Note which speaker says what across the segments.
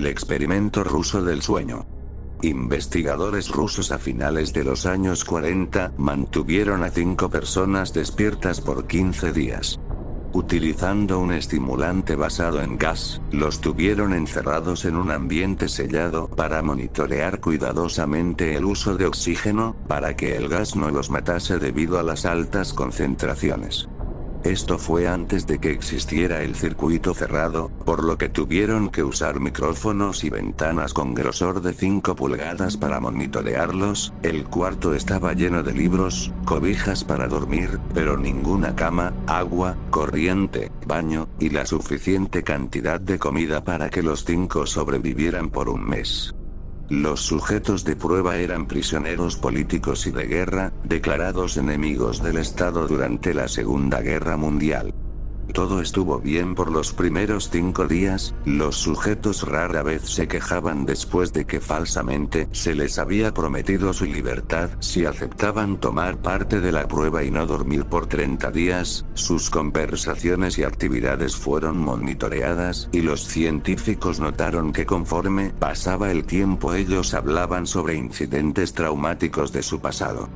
Speaker 1: el experimento ruso del sueño. Investigadores rusos a finales de los años 40 mantuvieron a 5 personas despiertas por 15 días. Utilizando un estimulante basado en gas, los tuvieron encerrados en un ambiente sellado para monitorear cuidadosamente el uso de oxígeno, para que el gas no los matase debido a las altas concentraciones. Esto fue antes de que existiera el circuito cerrado, por lo que tuvieron que usar micrófonos y ventanas con grosor de 5 pulgadas para monitorearlos. El cuarto estaba lleno de libros, cobijas para dormir, pero ninguna cama, agua, corriente, baño, y la suficiente cantidad de comida para que los 5 sobrevivieran por un mes. Los sujetos de prueba eran prisioneros políticos y de guerra, declarados enemigos del Estado durante la Segunda Guerra Mundial. Todo estuvo bien por los primeros 5 días, los sujetos rara vez se quejaban después de que falsamente se les había prometido su libertad si aceptaban tomar parte de la prueba y no dormir por 30 días, sus conversaciones y actividades fueron monitoreadas y los científicos notaron que conforme pasaba el tiempo ellos hablaban sobre incidentes traumáticos de su pasado.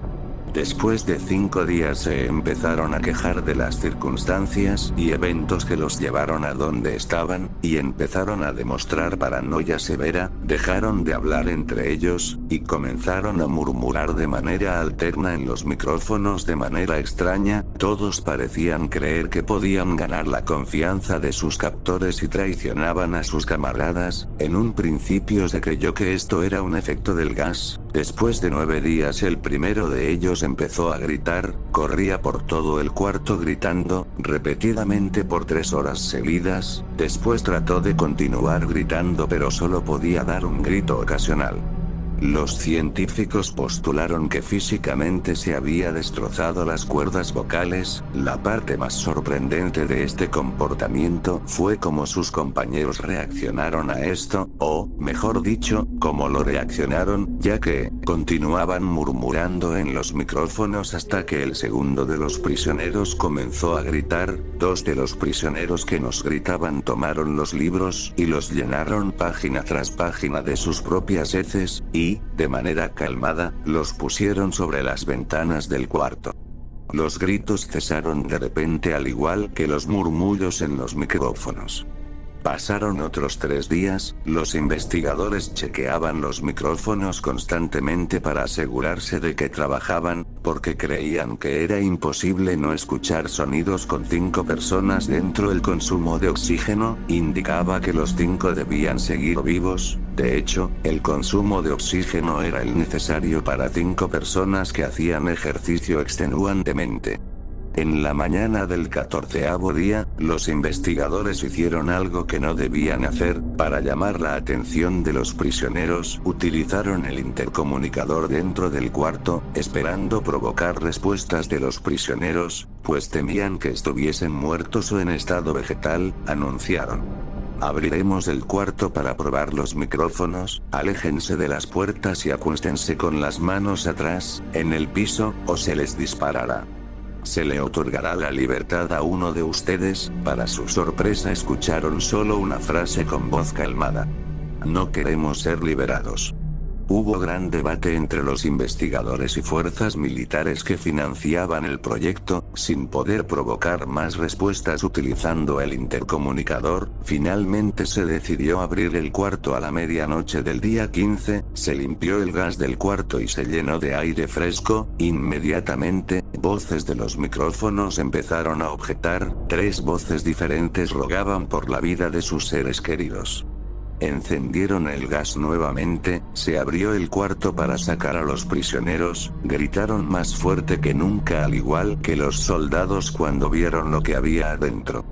Speaker 1: Después de 5 días se empezaron a quejar de las circunstancias y eventos que los llevaron a donde estaban, y empezaron a demostrar paranoia severa, dejaron de hablar entre ellos, y comenzaron a murmurar de manera alterna en los micrófonos de manera extraña. Todos parecían creer que podían ganar la confianza de sus captores y traicionaban a sus camaradas. En un principio se creyó que esto era un efecto del gas. Después de 9 días el primero de ellos empezó a gritar, corría por todo el cuarto gritando, repetidamente por 3 horas seguidas, después trató de continuar gritando pero solo podía dar un grito ocasional. Los científicos postularon que físicamente se había destrozado las cuerdas vocales. La parte más sorprendente de este comportamiento fue cómo sus compañeros reaccionaron a esto, o, mejor dicho, cómo lo reaccionaron, ya que continuaban murmurando en los micrófonos hasta que el segundo de los prisioneros comenzó a gritar. 2 de los prisioneros que nos gritaban tomaron los libros y los llenaron página tras página de sus propias heces, y, de manera calmada, los pusieron sobre las ventanas del cuarto. Los gritos cesaron de repente al igual que los murmullos en los micrófonos. Pasaron otros 3 días, los investigadores chequeaban los micrófonos constantemente para asegurarse de que trabajaban, porque creían que era imposible no escuchar sonidos con 5 personas dentro. El consumo de oxígeno indicaba que los 5 debían seguir vivos. De hecho, el consumo de oxígeno era el necesario para 5 personas que hacían ejercicio extenuantemente. En la mañana del 14º día, los investigadores hicieron algo que no debían hacer. Para llamar la atención de los prisioneros, utilizaron el intercomunicador dentro del cuarto, esperando provocar respuestas de los prisioneros, pues temían que estuviesen muertos o en estado vegetal. Anunciaron: abriremos el cuarto para probar los micrófonos, aléjense de las puertas y acuéstense con las manos atrás, en el piso, o se les disparará. Se le otorgará la libertad a uno de ustedes. Para su sorpresa escucharon solo una frase con voz calmada: no queremos ser liberados. Hubo gran debate entre los investigadores y fuerzas militares que financiaban el proyecto. Sin poder provocar más respuestas utilizando el intercomunicador, finalmente se decidió abrir el cuarto a la medianoche del día 15, se limpió el gas del cuarto y se llenó de aire fresco. Inmediatamente, voces de los micrófonos empezaron a objetar. 3 voces diferentes rogaban por la vida de sus seres queridos. Encendieron el gas nuevamente, se abrió el cuarto para sacar a los prisioneros, gritaron más fuerte que nunca al igual que los soldados cuando vieron lo que había adentro.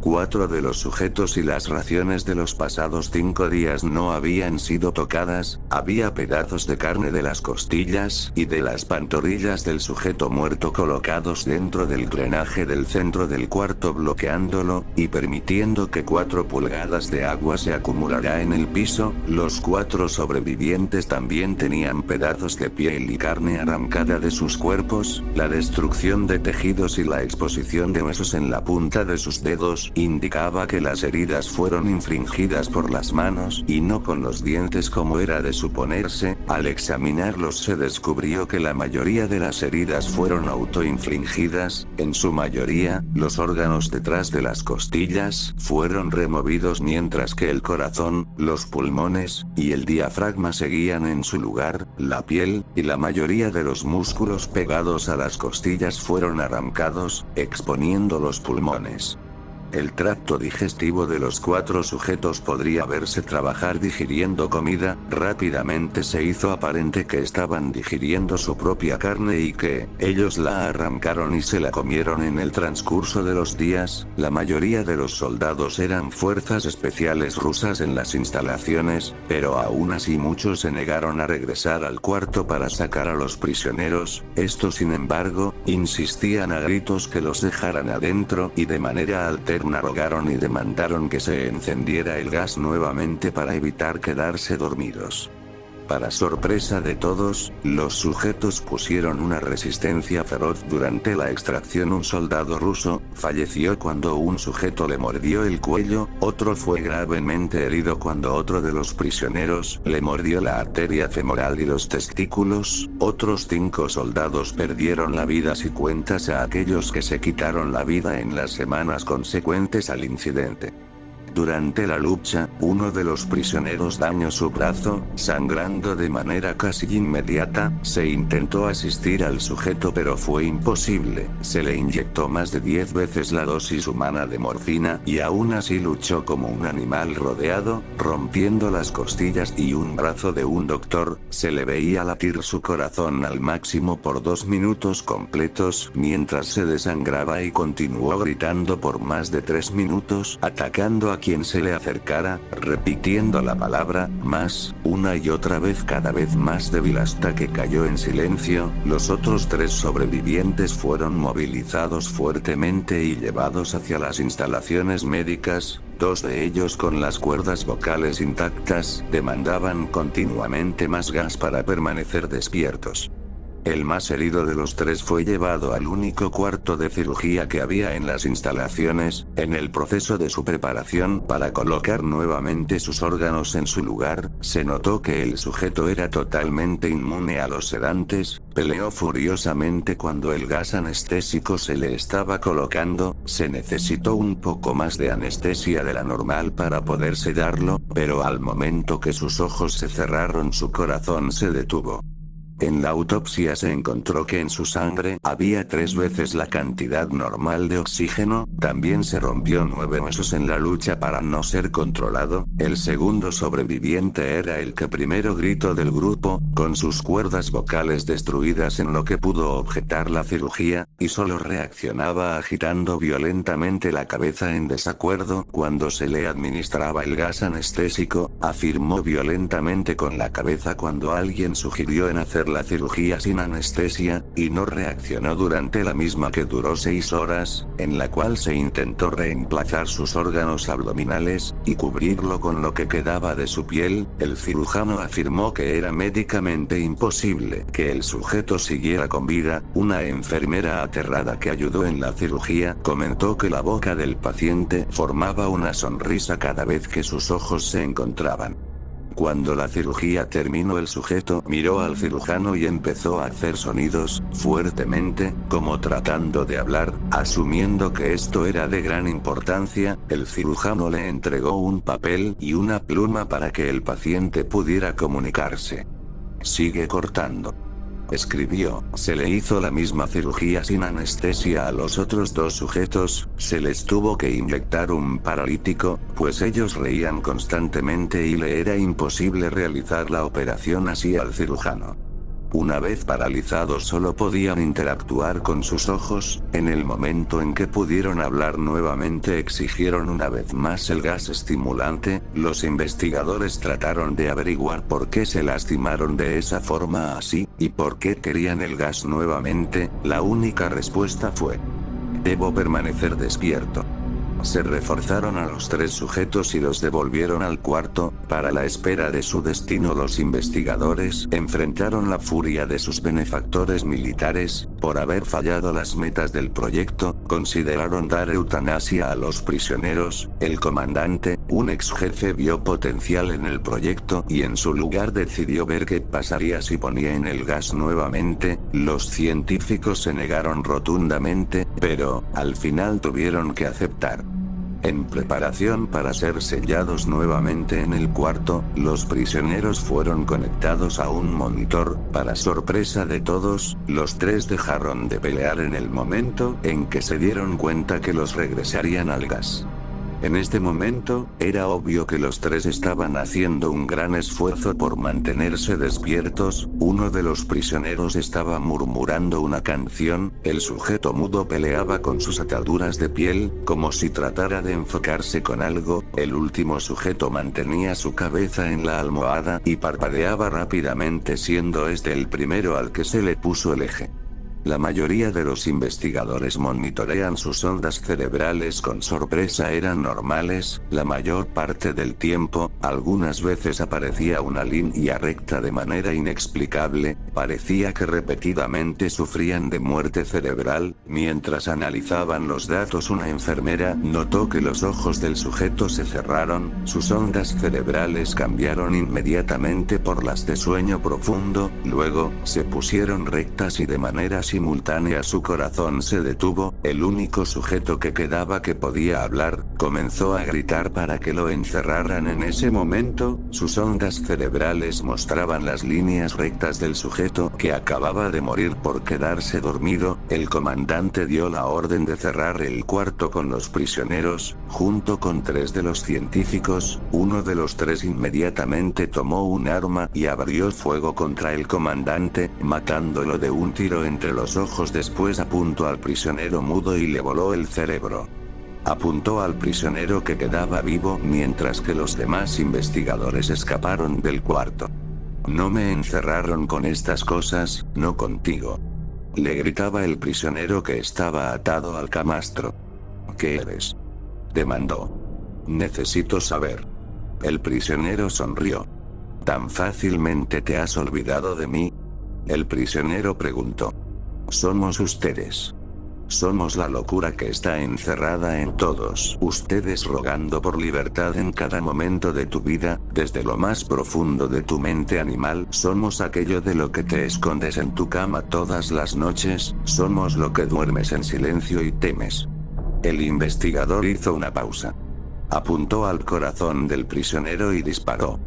Speaker 1: 4 de los sujetos y las raciones de los pasados 5 días no habían sido tocadas. Había pedazos de carne de las costillas y de las pantorrillas del sujeto muerto colocados dentro del drenaje del centro del cuarto, bloqueándolo, y permitiendo que 4 pulgadas de agua se acumulara en el piso. Los 4 sobrevivientes también tenían pedazos de piel y carne arrancada de sus cuerpos. La destrucción de tejidos y la exposición de huesos en la punta de sus dedos indicaba que las heridas fueron infringidas por las manos y no con los dientes como era de suponerse. Al examinarlos se descubrió que la mayoría de las heridas fueron autoinfligidas, en su mayoría, los órganos detrás de las costillas fueron removidos mientras que el corazón, los pulmones, y el diafragma seguían en su lugar, la piel, y la mayoría de los músculos pegados a las costillas fueron arrancados, exponiendo los pulmones. El tracto digestivo de los 4 sujetos podría verse trabajar digiriendo comida. Rápidamente se hizo aparente que estaban digiriendo su propia carne y que ellos la arrancaron y se la comieron en el transcurso de los días. La mayoría de los soldados eran fuerzas especiales rusas en las instalaciones, pero aún así muchos se negaron a regresar al cuarto para sacar a los prisioneros. Estos, sin embargo, insistían a gritos que los dejaran adentro y de manera alterna rogaron y demandaron que se encendiera el gas nuevamente para evitar quedarse dormidos. Para sorpresa de todos, los sujetos pusieron una resistencia feroz durante la extracción. Un soldado ruso falleció cuando un sujeto le mordió el cuello, otro fue gravemente herido cuando otro de los prisioneros le mordió la arteria femoral y los testículos. Otros 5 soldados perdieron la vida si cuentas a aquellos que se quitaron la vida en las semanas consecuentes al incidente. Durante la lucha, uno de los prisioneros dañó su brazo, sangrando de manera casi inmediata. Se intentó asistir al sujeto pero fue imposible. Se le inyectó más de 10 veces la dosis humana de morfina y aún así luchó como un animal rodeado, rompiendo las costillas y un brazo de un doctor. Se le veía latir su corazón al máximo por 2 minutos completos mientras se desangraba y continuó gritando por más de 3 minutos, atacando a quien se le acercara, repitiendo la palabra más una y otra vez, cada vez más débil hasta que cayó en silencio. Los otros 3 sobrevivientes fueron movilizados fuertemente y llevados hacia las instalaciones médicas. 2 de ellos con las cuerdas vocales intactas demandaban continuamente más gas para permanecer despiertos. El más herido de los 3 fue llevado al único cuarto de cirugía que había en las instalaciones. En el proceso de su preparación para colocar nuevamente sus órganos en su lugar, se notó que el sujeto era totalmente inmune a los sedantes. Peleó furiosamente cuando el gas anestésico se le estaba colocando. Se necesitó un poco más de anestesia de la normal para poder sedarlo, pero al momento que sus ojos se cerraron, su corazón se detuvo. En la autopsia se encontró que en su sangre había 3 veces la cantidad normal de oxígeno. También se rompió 9 huesos en la lucha para no ser controlado. El segundo sobreviviente era el que primero gritó del grupo, con sus cuerdas vocales destruidas en lo que pudo objetar la cirugía, y solo reaccionaba agitando violentamente la cabeza en desacuerdo cuando se le administraba el gas anestésico. Afirmó violentamente con la cabeza cuando alguien sugirió en hacer la cirugía sin anestesia, y no reaccionó durante la misma, que duró 6 horas, en la cual se intentó reemplazar sus órganos abdominales y cubrirlo con lo que quedaba de su piel. El cirujano afirmó que era médicamente imposible que el sujeto siguiera con vida. Una enfermera aterrada que ayudó en la cirugía comentó que la boca del paciente formaba una sonrisa cada vez que sus ojos se encontraban. Cuando la cirugía terminó, el sujeto miró al cirujano y empezó a hacer sonidos, fuertemente, como tratando de hablar. Asumiendo que esto era de gran importancia, el cirujano le entregó un papel y una pluma para que el paciente pudiera comunicarse. «Sigue cortando», escribió. Se le hizo la misma cirugía sin anestesia a los otros 2 sujetos. Se les tuvo que inyectar un paralítico, pues ellos reían constantemente y le era imposible realizar la operación así al cirujano. Una vez paralizados solo podían interactuar con sus ojos. En el momento en que pudieron hablar nuevamente, exigieron una vez más el gas estimulante. Los investigadores trataron de averiguar por qué se lastimaron de esa forma así, y por qué querían el gas nuevamente. La única respuesta fue: debo permanecer despierto. Se reforzaron a los 3 sujetos y los devolvieron al cuarto. Para la espera de su destino, los investigadores enfrentaron la furia de sus benefactores militares, Por haber fallado las metas del proyecto, consideraron dar eutanasia a los prisioneros. El comandante, un ex jefe, vio potencial en el proyecto y en su lugar decidió ver qué pasaría si ponía en el gas nuevamente. Los científicos se negaron rotundamente, pero, al final tuvieron que aceptar. En preparación para ser sellados nuevamente en el cuarto, los prisioneros fueron conectados a un monitor. Para sorpresa de todos, los tres dejaron de pelear en el momento en que se dieron cuenta que los regresarían al gas. En este momento, era obvio que los tres estaban haciendo un gran esfuerzo por mantenerse despiertos. Uno de los prisioneros estaba murmurando una canción, el sujeto mudo peleaba con sus ataduras de piel, como si tratara de enfocarse con algo, el último sujeto mantenía su cabeza en la almohada y parpadeaba rápidamente, siendo este el primero al que se le puso el eje. La mayoría de los investigadores monitorean sus ondas cerebrales con sorpresa, eran normales, la mayor parte del tiempo. Algunas veces aparecía una línea recta de manera inexplicable, parecía que repetidamente sufrían de muerte cerebral. Mientras analizaban los datos, una enfermera notó que los ojos del sujeto se cerraron, sus ondas cerebrales cambiaron inmediatamente por las de sueño profundo, luego, se pusieron rectas y de manera simultánea su corazón se detuvo. El único sujeto que quedaba que podía hablar, comenzó a gritar para que lo encerraran. En ese momento, sus ondas cerebrales mostraban las líneas rectas del sujeto que acababa de morir por quedarse dormido. El comandante dio la orden de cerrar el cuarto con los prisioneros, junto con tres de los científicos. Uno de los tres inmediatamente tomó un arma y abrió fuego contra el comandante, matándolo de un tiro entre los ojos. Después apuntó al prisionero mudo y le voló el cerebro. Apuntó al prisionero que quedaba vivo mientras que los demás investigadores escaparon del cuarto. No me encerraron con estas cosas, no contigo. Le gritaba el prisionero que estaba atado al camastro. ¿Qué eres?, demandó. Necesito saber. El prisionero sonrió. ¿Tan fácilmente te has olvidado de mí?, el prisionero preguntó. Somos ustedes. Somos la locura que está encerrada en todos ustedes, rogando por libertad en cada momento de tu vida, desde lo más profundo de tu mente animal. Somos aquello de lo que te escondes en tu cama todas las noches, somos lo que duermes en silencio y temes. El investigador hizo una pausa. Apuntó al corazón del prisionero y disparó.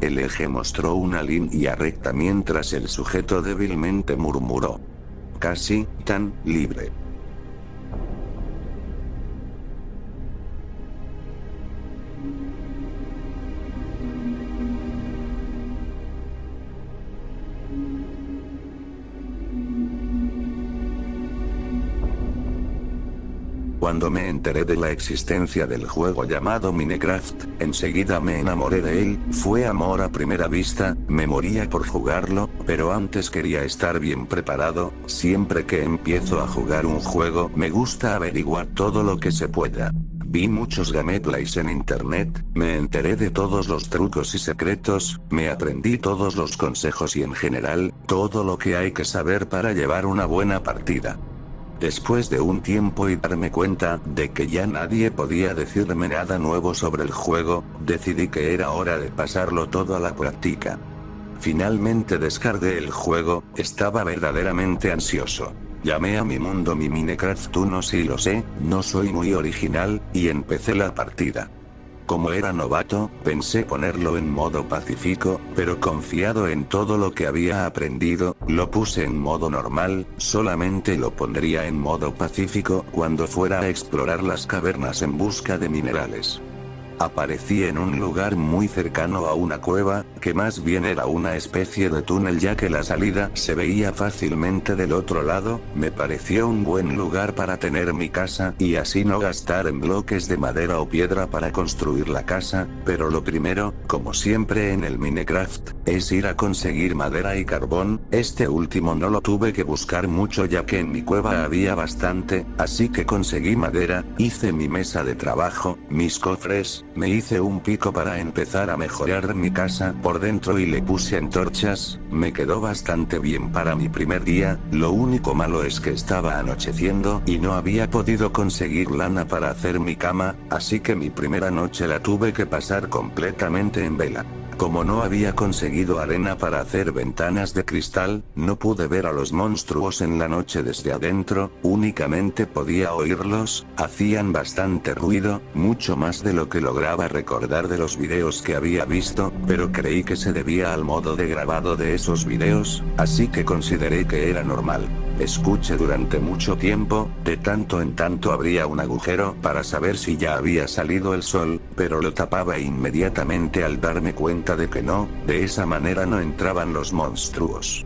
Speaker 1: El eje mostró una línea recta mientras el sujeto débilmente murmuró. Casi tan libre. Cuando me enteré de la existencia del juego llamado Minecraft, enseguida me enamoré de él. Fue amor a primera vista, me moría por jugarlo, pero antes quería estar bien preparado. Siempre que empiezo a jugar un juego, me gusta averiguar todo lo que se pueda. Vi muchos gameplays en internet, me enteré de todos los trucos y secretos, me aprendí todos los consejos y en general, todo lo que hay que saber para llevar una buena partida. Después de un tiempo y darme cuenta de que ya nadie podía decirme nada nuevo sobre el juego, decidí que era hora de pasarlo todo a la práctica. Finalmente descargué el juego, estaba verdaderamente ansioso. Llamé a mi mundo mi Minecraft 1, sí lo sé, no soy muy original, y empecé la partida. Como era novato, pensé ponerlo en modo pacífico, pero confiado en todo lo que había aprendido, lo puse en modo normal. Solamente lo pondría en modo pacífico cuando fuera a explorar las cavernas en busca de minerales. Aparecí en un lugar muy cercano a una cueva, que más bien era una especie de túnel ya que la salida se veía fácilmente del otro lado. Me pareció un buen lugar para tener mi casa y así no gastar en bloques de madera o piedra para construir la casa, pero lo primero, como siempre en el Minecraft, es ir a conseguir madera y carbón. Este último no lo tuve que buscar mucho ya que en mi cueva había bastante, así que conseguí madera, hice mi mesa de trabajo, mis cofres, Me hice un pico para empezar a mejorar mi casa por dentro y le puse antorchas, me quedó bastante bien para mi primer día, lo único malo es que estaba anocheciendo y no había podido conseguir lana para hacer mi cama, así que mi primera noche la tuve que pasar completamente en vela. Como no había conseguido arena para hacer ventanas de cristal, no pude ver a los monstruos en la noche desde adentro, únicamente podía oírlos, hacían bastante ruido, mucho más de lo que lograba recordar de los videos que había visto, pero creí que se debía al modo de grabado de esos videos, así que consideré que era normal. Escuché durante mucho tiempo, de tanto en tanto abría un agujero para saber si ya había salido el sol, pero lo tapaba inmediatamente al darme cuenta de que no, de esa manera no entraban los monstruos.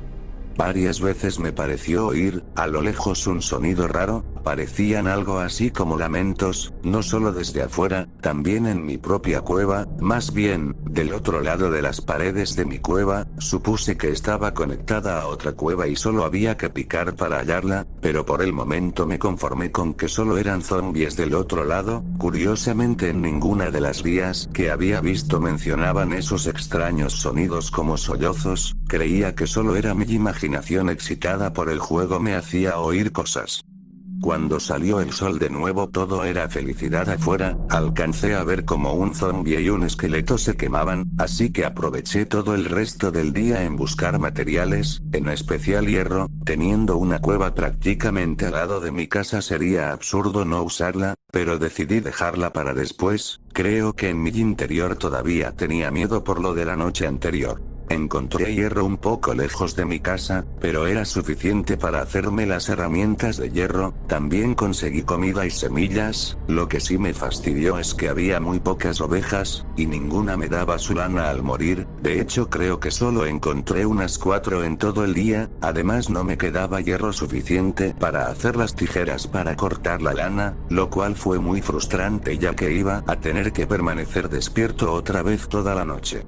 Speaker 1: Varias veces me pareció oír, a lo lejos un sonido raro, parecían algo así como lamentos, no solo desde afuera, también en mi propia cueva, más bien, del otro lado de las paredes de mi cueva, supuse que estaba conectada a otra cueva y solo había que picar para hallarla, pero por el momento me conformé con que solo eran zombies del otro lado, curiosamente en ninguna de las guías que había visto mencionaban esos extraños sonidos como sollozos, creía que solo era mi imaginación excitada por el juego me hacía oír cosas. Cuando salió el sol de nuevo todo era felicidad afuera, alcancé a ver como un zombie y un esqueleto se quemaban, así que aproveché todo el resto del día en buscar materiales, en especial hierro, teniendo una cueva prácticamente al lado de mi casa sería absurdo no usarla, pero decidí dejarla para después, creo que en mi interior todavía tenía miedo por lo de la noche anterior. Encontré hierro un poco lejos de mi casa, pero era suficiente para hacerme las herramientas de hierro, también conseguí comida y semillas, lo que sí me fastidió es que había muy pocas ovejas, y ninguna me daba su lana al morir, de hecho creo que solo encontré unas 4 en todo el día, además no me quedaba hierro suficiente para hacer las tijeras para cortar la lana, lo cual fue muy frustrante ya que iba a tener que permanecer despierto otra vez toda la noche.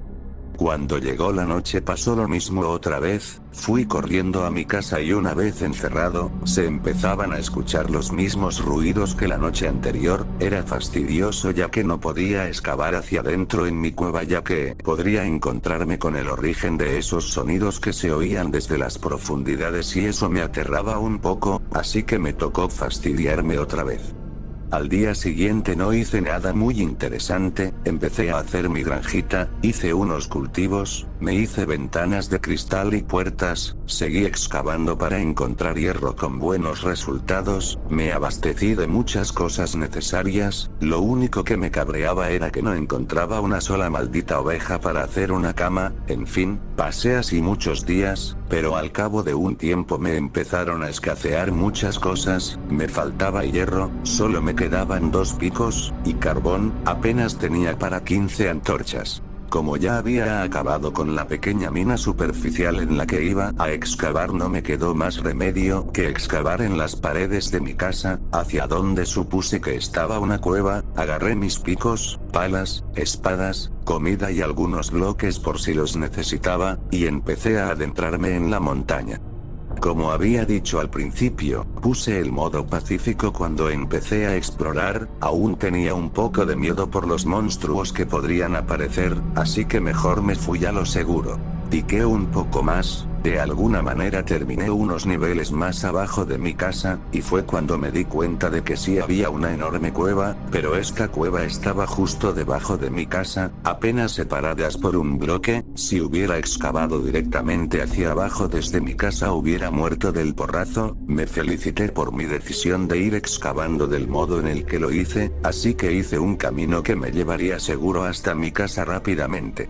Speaker 1: Cuando llegó la noche pasó lo mismo otra vez, fui corriendo a mi casa y una vez encerrado, se empezaban a escuchar los mismos ruidos que la noche anterior, era fastidioso ya que no podía excavar hacia adentro en mi cueva ya que podría encontrarme con el origen de esos sonidos que se oían desde las profundidades y eso me aterraba un poco, así que me tocó fastidiarme otra vez. Al día siguiente no hice nada muy interesante, empecé a hacer mi granjita, hice unos cultivos, me hice ventanas de cristal y puertas, seguí excavando para encontrar hierro con buenos resultados, me abastecí de muchas cosas necesarias, lo único que me cabreaba era que no encontraba una sola maldita oveja para hacer una cama, en fin, pasé así muchos días, pero al cabo de un tiempo me empezaron a escasear muchas cosas, me faltaba hierro, solo me quedaban 2 picos, y carbón, apenas tenía para 15 antorchas. Como ya había acabado con la pequeña mina superficial en la que iba a excavar no me quedó más remedio que excavar en las paredes de mi casa, hacia donde supuse que estaba una cueva, agarré mis picos, palas, espadas, comida y algunos bloques por si los necesitaba, y empecé a adentrarme en la montaña. Como había dicho al principio, puse el modo pacífico cuando empecé a explorar, aún tenía un poco de miedo por los monstruos que podrían aparecer, así que mejor me fui a lo seguro. Piqué un poco más, de alguna manera terminé unos niveles más abajo de mi casa, y fue cuando me di cuenta de que sí había una enorme cueva, pero esta cueva estaba justo debajo de mi casa, apenas separadas por un bloque, si hubiera excavado directamente hacia abajo desde mi casa hubiera muerto del porrazo, me felicité por mi decisión de ir excavando del modo en el que lo hice, así que hice un camino que me llevaría seguro hasta mi casa rápidamente.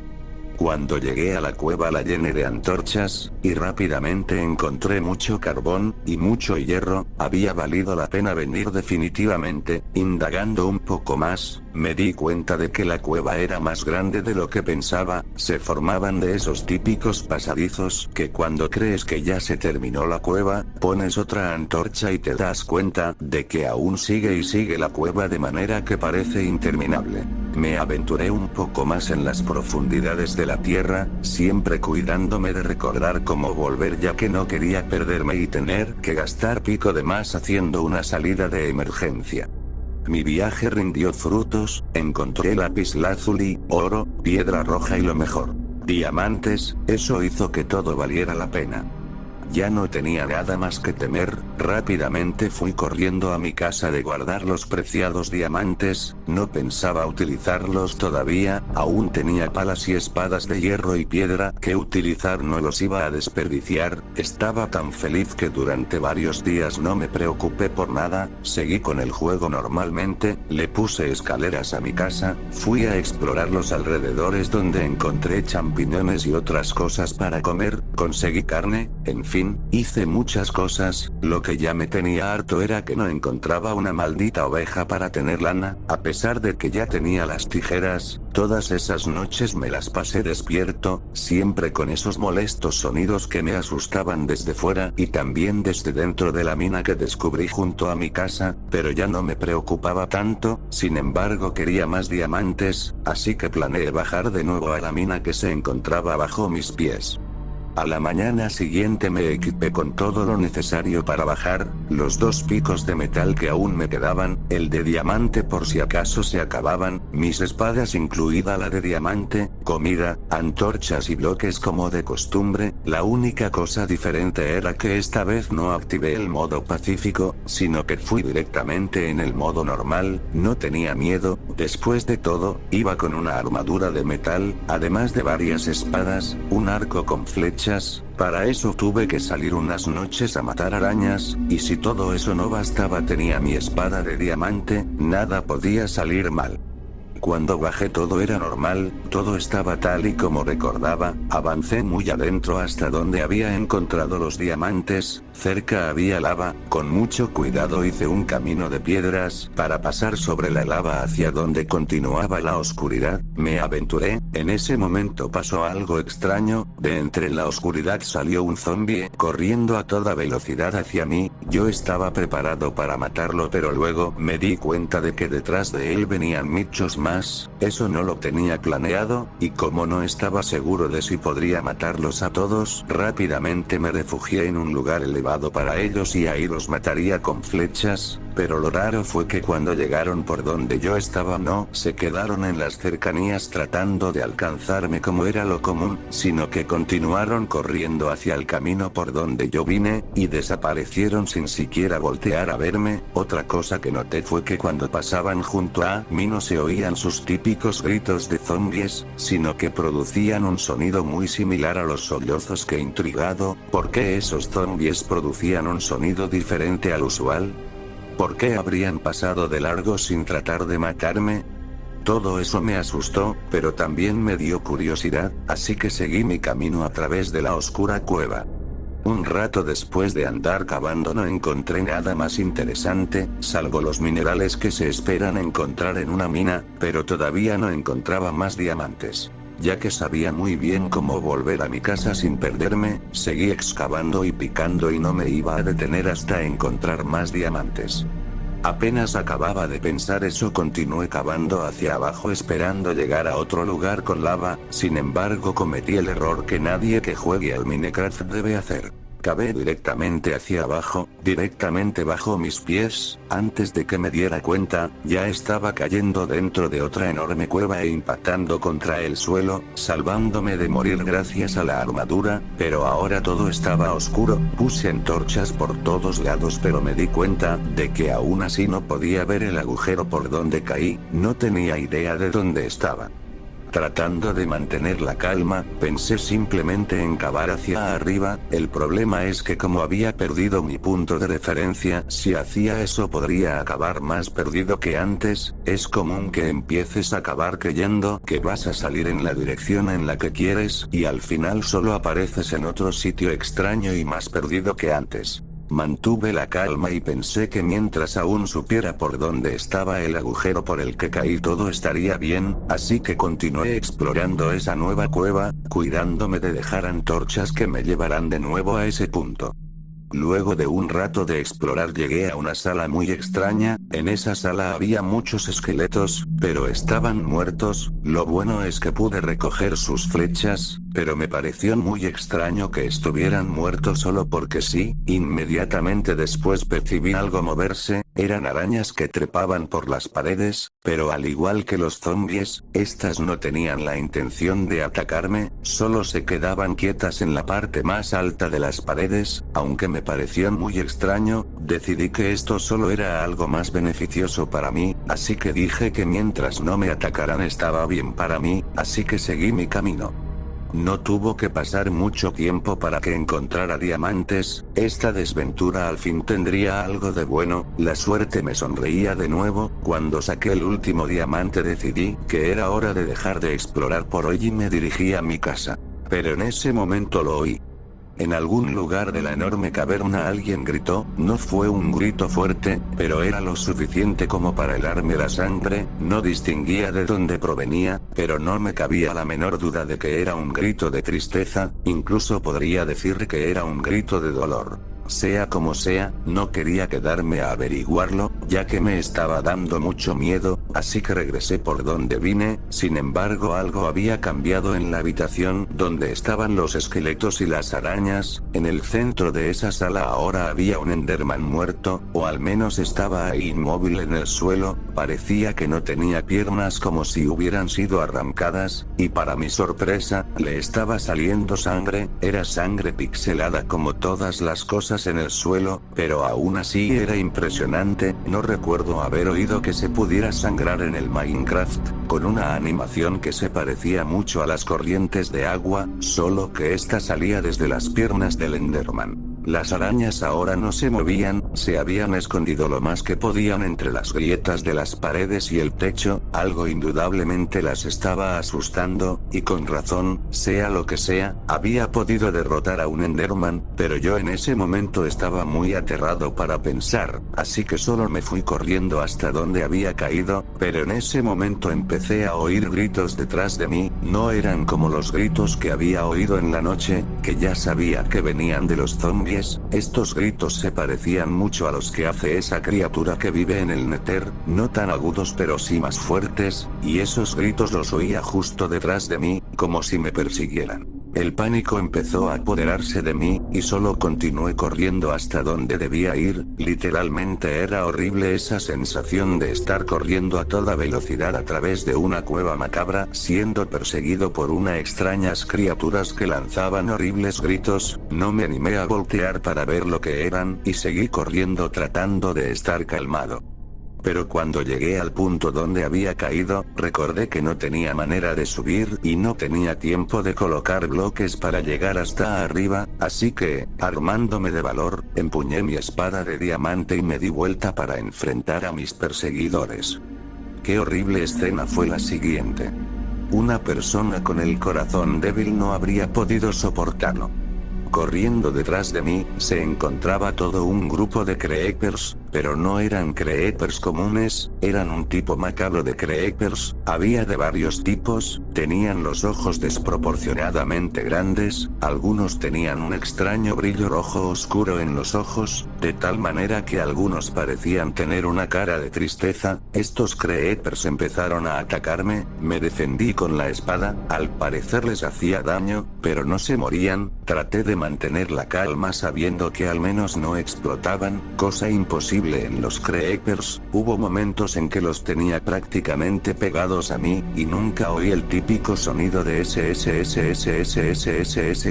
Speaker 1: Cuando llegué a la cueva la llené de antorchas, y rápidamente encontré mucho carbón, y mucho hierro, había valido la pena venir definitivamente, indagando un poco más, me di cuenta de que la cueva era más grande de lo que pensaba, se formaban de esos típicos pasadizos que cuando crees que ya se terminó la cueva, pones otra antorcha y te das cuenta de que aún sigue y sigue la cueva de manera que parece interminable. Me aventuré un poco más en las profundidades de la tierra, siempre cuidándome de recordar cómo volver ya que no quería perderme y tener que gastar pico de más haciendo una salida de emergencia. Mi viaje rindió frutos, encontré lapislázuli, oro, piedra roja y lo mejor, diamantes. Eso hizo que todo valiera la pena. Ya no tenía nada más que temer. Rápidamente fui corriendo a mi casa de guardar los preciados diamantes. No pensaba utilizarlos todavía, aún tenía palas y espadas de hierro y piedra que utilizar, no los iba a desperdiciar. Estaba tan feliz que durante varios días no me preocupé por nada, seguí con el juego normalmente, le puse escaleras a mi casa, fui a explorar los alrededores donde encontré champiñones y otras cosas para comer, conseguí carne, en fin, hice muchas cosas. Lo que ya me tenía harto era que no encontraba una maldita oveja para tener lana, a pesar de que ya tenía las tijeras. Todas esas noches me las pasé despierto, siempre con esos molestos sonidos que me asustaban desde fuera y también desde dentro de la mina que descubrí junto a mi casa, pero ya no me preocupaba tanto. Sin embargo, quería más diamantes, así que planeé bajar de nuevo a la mina que se encontraba bajo mis pies. A la mañana siguiente me equipé con todo lo necesario para bajar, los 2 picos de metal que aún me quedaban, el de diamante por si acaso se acababan, mis espadas incluida la de diamante, comida, antorchas y bloques como de costumbre. La única cosa diferente era que esta vez no activé el modo pacífico, sino que fui directamente en el modo normal. No tenía miedo, después de todo, iba con una armadura de metal, además de varias espadas, un arco con flechas. Para eso tuve que salir unas noches a matar arañas, y si todo eso no bastaba tenía mi espada de diamante, nada podía salir mal. Cuando bajé todo era normal, todo estaba tal y como recordaba. Avancé muy adentro hasta donde había encontrado los diamantes, cerca había lava, con mucho cuidado hice un camino de piedras para pasar sobre la lava hacia donde continuaba la oscuridad. Me aventuré, en ese momento pasó algo extraño, de entre la oscuridad salió un zombie corriendo a toda velocidad hacia mí. Yo estaba preparado para matarlo, pero luego me di cuenta de que detrás de él venían muchos más. Eso no lo tenía planeado, y como no estaba seguro de si podría matarlos a todos, rápidamente me refugié en un lugar elevado para ellos y ahí los mataría con flechas. Pero lo raro fue que cuando llegaron por donde yo estaba no se quedaron en las cercanías tratando de alcanzarme como era lo común, sino que continuaron corriendo hacia el camino por donde yo vine, y desaparecieron sin siquiera voltear a verme. Otra cosa que noté fue que cuando pasaban junto a mí no se oían sus típicos gritos de zombies, sino que producían un sonido muy similar a los sollozos. Que intrigado, ¿por qué esos zombies producían un sonido diferente al usual? ¿Por qué habrían pasado de largo sin tratar de matarme? Todo eso me asustó, pero también me dio curiosidad, así que seguí mi camino a través de la oscura cueva. Un rato después de andar cavando no encontré nada más interesante, salvo los minerales que se esperan encontrar en una mina, pero todavía no encontraba más diamantes. Ya que sabía muy bien cómo volver a mi casa sin perderme, seguí excavando y picando y no me iba a detener hasta encontrar más diamantes. Apenas acababa de pensar eso, continué cavando hacia abajo esperando llegar a otro lugar con lava. Sin embargo, cometí el error que nadie que juegue al Minecraft debe hacer. Cavé directamente hacia abajo, directamente bajo mis pies. Antes de que me diera cuenta, ya estaba cayendo dentro de otra enorme cueva e impactando contra el suelo, salvándome de morir gracias a la armadura. Pero ahora todo estaba oscuro. Puse antorchas por todos lados, pero me di cuenta de que aún así no podía ver el agujero por donde caí. No tenía idea de dónde estaba. Tratando de mantener la calma, pensé simplemente en cavar hacia arriba. El problema es que como había perdido mi punto de referencia, si hacía eso podría acabar más perdido que antes. Es común que empieces a cavar creyendo que vas a salir en la dirección en la que quieres, y al final solo apareces en otro sitio extraño y más perdido que antes. Mantuve la calma y pensé que mientras aún supiera por dónde estaba el agujero por el que caí todo estaría bien, así que continué explorando esa nueva cueva, cuidándome de dejar antorchas que me llevaran de nuevo a ese punto. Luego de un rato de explorar llegué a una sala muy extraña. En esa sala había muchos esqueletos, pero estaban muertos. Lo bueno es que pude recoger sus flechas. pero me pareció muy extraño que estuvieran muertos solo porque sí. Inmediatamente después percibí algo moverse, eran arañas que trepaban por las paredes, pero al igual que los zombies, estas no tenían la intención de atacarme, solo se quedaban quietas en la parte más alta de las paredes. Aunque me pareció muy extraño, decidí que esto solo era algo más beneficioso para mí, así que dije que mientras no me atacaran estaba bien para mí, así que seguí mi camino. No tuvo que pasar mucho tiempo para que encontrara diamantes, esta desventura al fin tendría algo de bueno. La suerte me sonreía de nuevo. Cuando saqué el último diamante decidí que era hora de dejar de explorar por hoy y me dirigí a mi casa. Pero en ese momento lo oí. En algún lugar de la enorme caverna alguien gritó, no fue un grito fuerte, pero era lo suficiente como para helarme la sangre. No distinguía de dónde provenía, pero no me cabía la menor duda de que era un grito de tristeza, incluso podría decir que era un grito de dolor. Sea como sea, no quería quedarme a averiguarlo, ya que me estaba dando mucho miedo, así que regresé por donde vine. Sin embargo, algo había cambiado en la habitación donde estaban los esqueletos y las arañas. En el centro de esa sala ahora había un Enderman muerto, o al menos estaba ahí inmóvil en el suelo. Parecía que no tenía piernas, como si hubieran sido arrancadas, y para mi sorpresa, le estaba saliendo sangre. Era sangre pixelada como todas las cosas en el suelo, pero aún así era impresionante. No recuerdo haber oído que se pudiera sangrar en el Minecraft, con una animación que se parecía mucho a las corrientes de agua, solo que esta salía desde las piernas del Enderman. Las arañas ahora no se movían, se habían escondido lo más que podían entre las grietas de las paredes y el techo. Algo indudablemente las estaba asustando, y con razón. Sea lo que sea, había podido derrotar a un Enderman, pero yo en ese momento estaba muy aterrado para pensar, así que solo me fui corriendo hasta donde había caído. Pero en ese momento empecé a oír gritos detrás de mí. No eran como los gritos que había oído en la noche, que ya sabía que venían de los zombies. Estos gritos se parecían mucho a los que hace esa criatura que vive en el Nether, no tan agudos pero sí más fuertes, y esos gritos los oía justo detrás de mí, como si me persiguieran. El pánico empezó a apoderarse de mí, y solo continué corriendo hasta donde debía ir. Literalmente era horrible esa sensación de estar corriendo a toda velocidad a través de una cueva macabra, siendo perseguido por unas extrañas criaturas que lanzaban horribles gritos. No me animé a voltear para ver lo que eran, y seguí corriendo tratando de estar calmado. Pero cuando llegué al punto donde había caído, recordé que no tenía manera de subir y no tenía tiempo de colocar bloques para llegar hasta arriba, así que, armándome de valor, empuñé mi espada de diamante y me di vuelta para enfrentar a mis perseguidores. Qué horrible escena fue la siguiente. Una persona con el corazón débil no habría podido soportarlo. Corriendo detrás de mí, se encontraba todo un grupo de creepers, pero no eran creepers comunes, eran un tipo macabro de creepers. Había de varios tipos, tenían los ojos desproporcionadamente grandes, algunos tenían un extraño brillo rojo oscuro en los ojos, de tal manera que algunos parecían tener una cara de tristeza. Estos creepers empezaron a atacarme, me defendí con la espada, al parecer les hacía daño, pero no se morían. Traté de mantener la calma sabiendo que al menos no explotaban, cosa imposible en los creepers. Hubo momentos en que los tenía prácticamente pegados a mí, y nunca oí el típico sonido de SSSSSSSS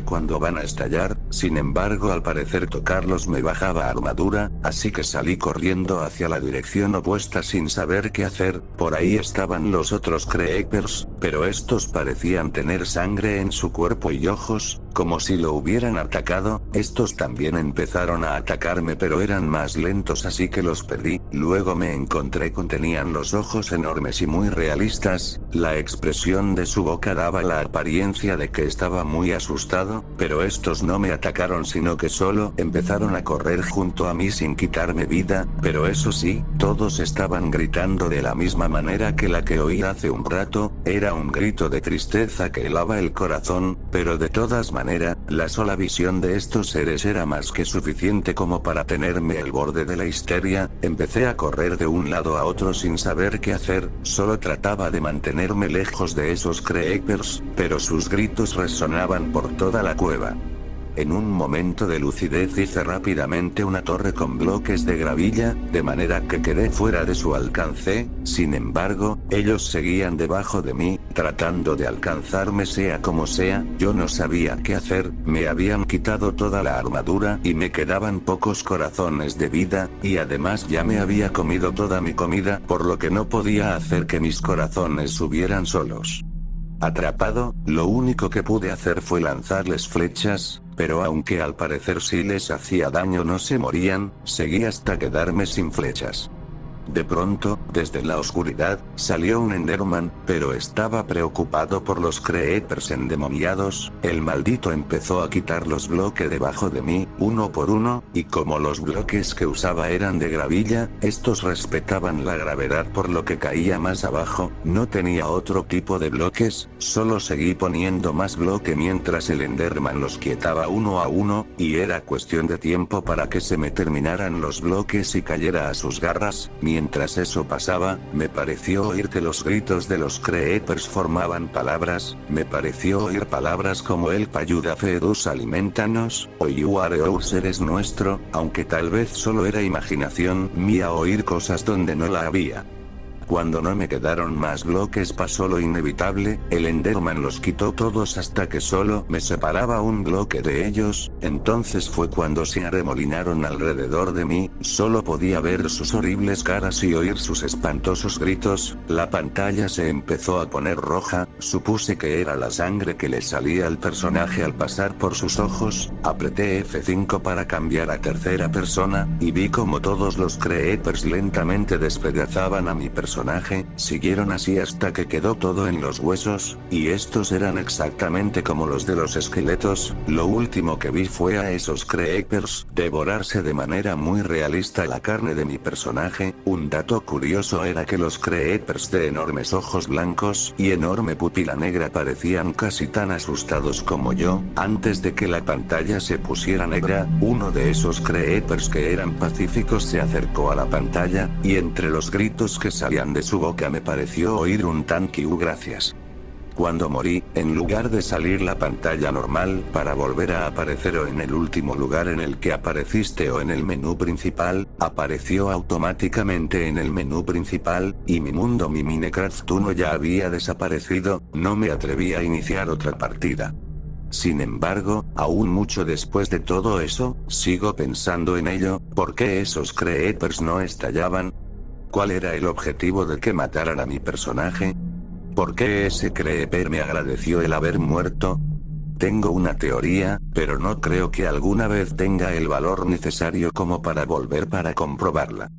Speaker 1: cuando van a estallar. Sin embargo, al parecer tocarlos me bajaba armadura, así que salí corriendo hacia la dirección opuesta sin saber qué hacer. Por ahí estaban los otros creepers, pero estos parecían tener sangre en su cuerpo y ojos, como si lo hubieran atacado. Estos también empezaron a atacarme, pero eran más lentos, así que los perdí. Luego me encontré con tenían los ojos enormes y muy realistas, la expresión de su boca daba la apariencia de que estaba muy asustado, pero estos no me atacaron sino que solo empezaron a correr junto a mí sin quitarme vida. Pero eso sí, todos estaban gritando de la misma manera que la que oí hace un rato, era un grito de tristeza que helaba el corazón, pero de todas maneras manera, la sola visión de estos seres era más que suficiente como para tenerme al borde de la histeria. Empecé a correr de un lado a otro sin saber qué hacer, solo trataba de mantenerme lejos de esos creepers, pero sus gritos resonaban por toda la cueva. En un momento de lucidez hice rápidamente una torre con bloques de gravilla, de manera que quedé fuera de su alcance. Sin embargo, ellos seguían debajo de mí, tratando de alcanzarme sea como sea. Yo no sabía qué hacer, me habían quitado toda la armadura y me quedaban pocos corazones de vida, y además ya me había comido toda mi comida, por lo que no podía hacer que mis corazones subieran solos. Atrapado, lo único que pude hacer fue lanzarles flechas, pero aunque al parecer sí les hacía daño no se morían, seguí hasta quedarme sin flechas. De pronto, desde la oscuridad, salió un Enderman, pero estaba preocupado por los creepers endemoniados. El maldito empezó a quitar los bloques debajo de mí, uno por uno, y como los bloques que usaba eran de gravilla, estos respetaban la gravedad por lo que caía más abajo. No tenía otro tipo de bloques, solo seguí poniendo más bloque mientras el Enderman los quietaba uno a uno, y era cuestión de tiempo para que se me terminaran los bloques y cayera a sus garras. Mientras eso pasaba, me pareció oír que los gritos de los creepers formaban palabras. Me pareció oír palabras como "Help, ayuda, Fedus, alimentanos", o "You are ours, eres nuestro", aunque tal vez solo era imaginación mía oír cosas donde no la había. Cuando no me quedaron más bloques pasó lo inevitable, el Enderman los quitó todos hasta que solo me separaba un bloque de ellos. Entonces fue cuando se arremolinaron alrededor de mí, solo podía ver sus horribles caras y oír sus espantosos gritos. La pantalla se empezó a poner roja, supuse que era la sangre que le salía al personaje al pasar por sus ojos. Apreté F5 para cambiar a tercera persona, y vi como todos los creepers lentamente despedazaban a mi personaje. Siguieron así hasta que quedó todo en los huesos, y estos eran exactamente como los de los esqueletos. Lo último que vi fue a esos creepers devorarse de manera muy realista la carne de mi personaje. Un dato curioso era que los creepers de enormes ojos blancos y enorme pupila negra parecían casi tan asustados como yo. Antes de que la pantalla se pusiera negra, uno de esos creepers que eran pacíficos se acercó a la pantalla, y entre los gritos que salían de su boca me pareció oír un "thank you, gracias". Cuando morí, en lugar de salir la pantalla normal para volver a aparecer o en el último lugar en el que apareciste o en el menú principal, apareció automáticamente en el menú principal, y mi mundo, mi Minecraft 1 ya había desaparecido. No me atreví a iniciar otra partida. Sin embargo, aún mucho después de todo eso, sigo pensando en ello. ¿Por qué esos creepers no estallaban? ¿Cuál era el objetivo de que mataran a mi personaje? ¿Por qué ese creeper me agradeció el haber muerto? Tengo una teoría, pero no creo que alguna vez tenga el valor necesario como para volver para comprobarla.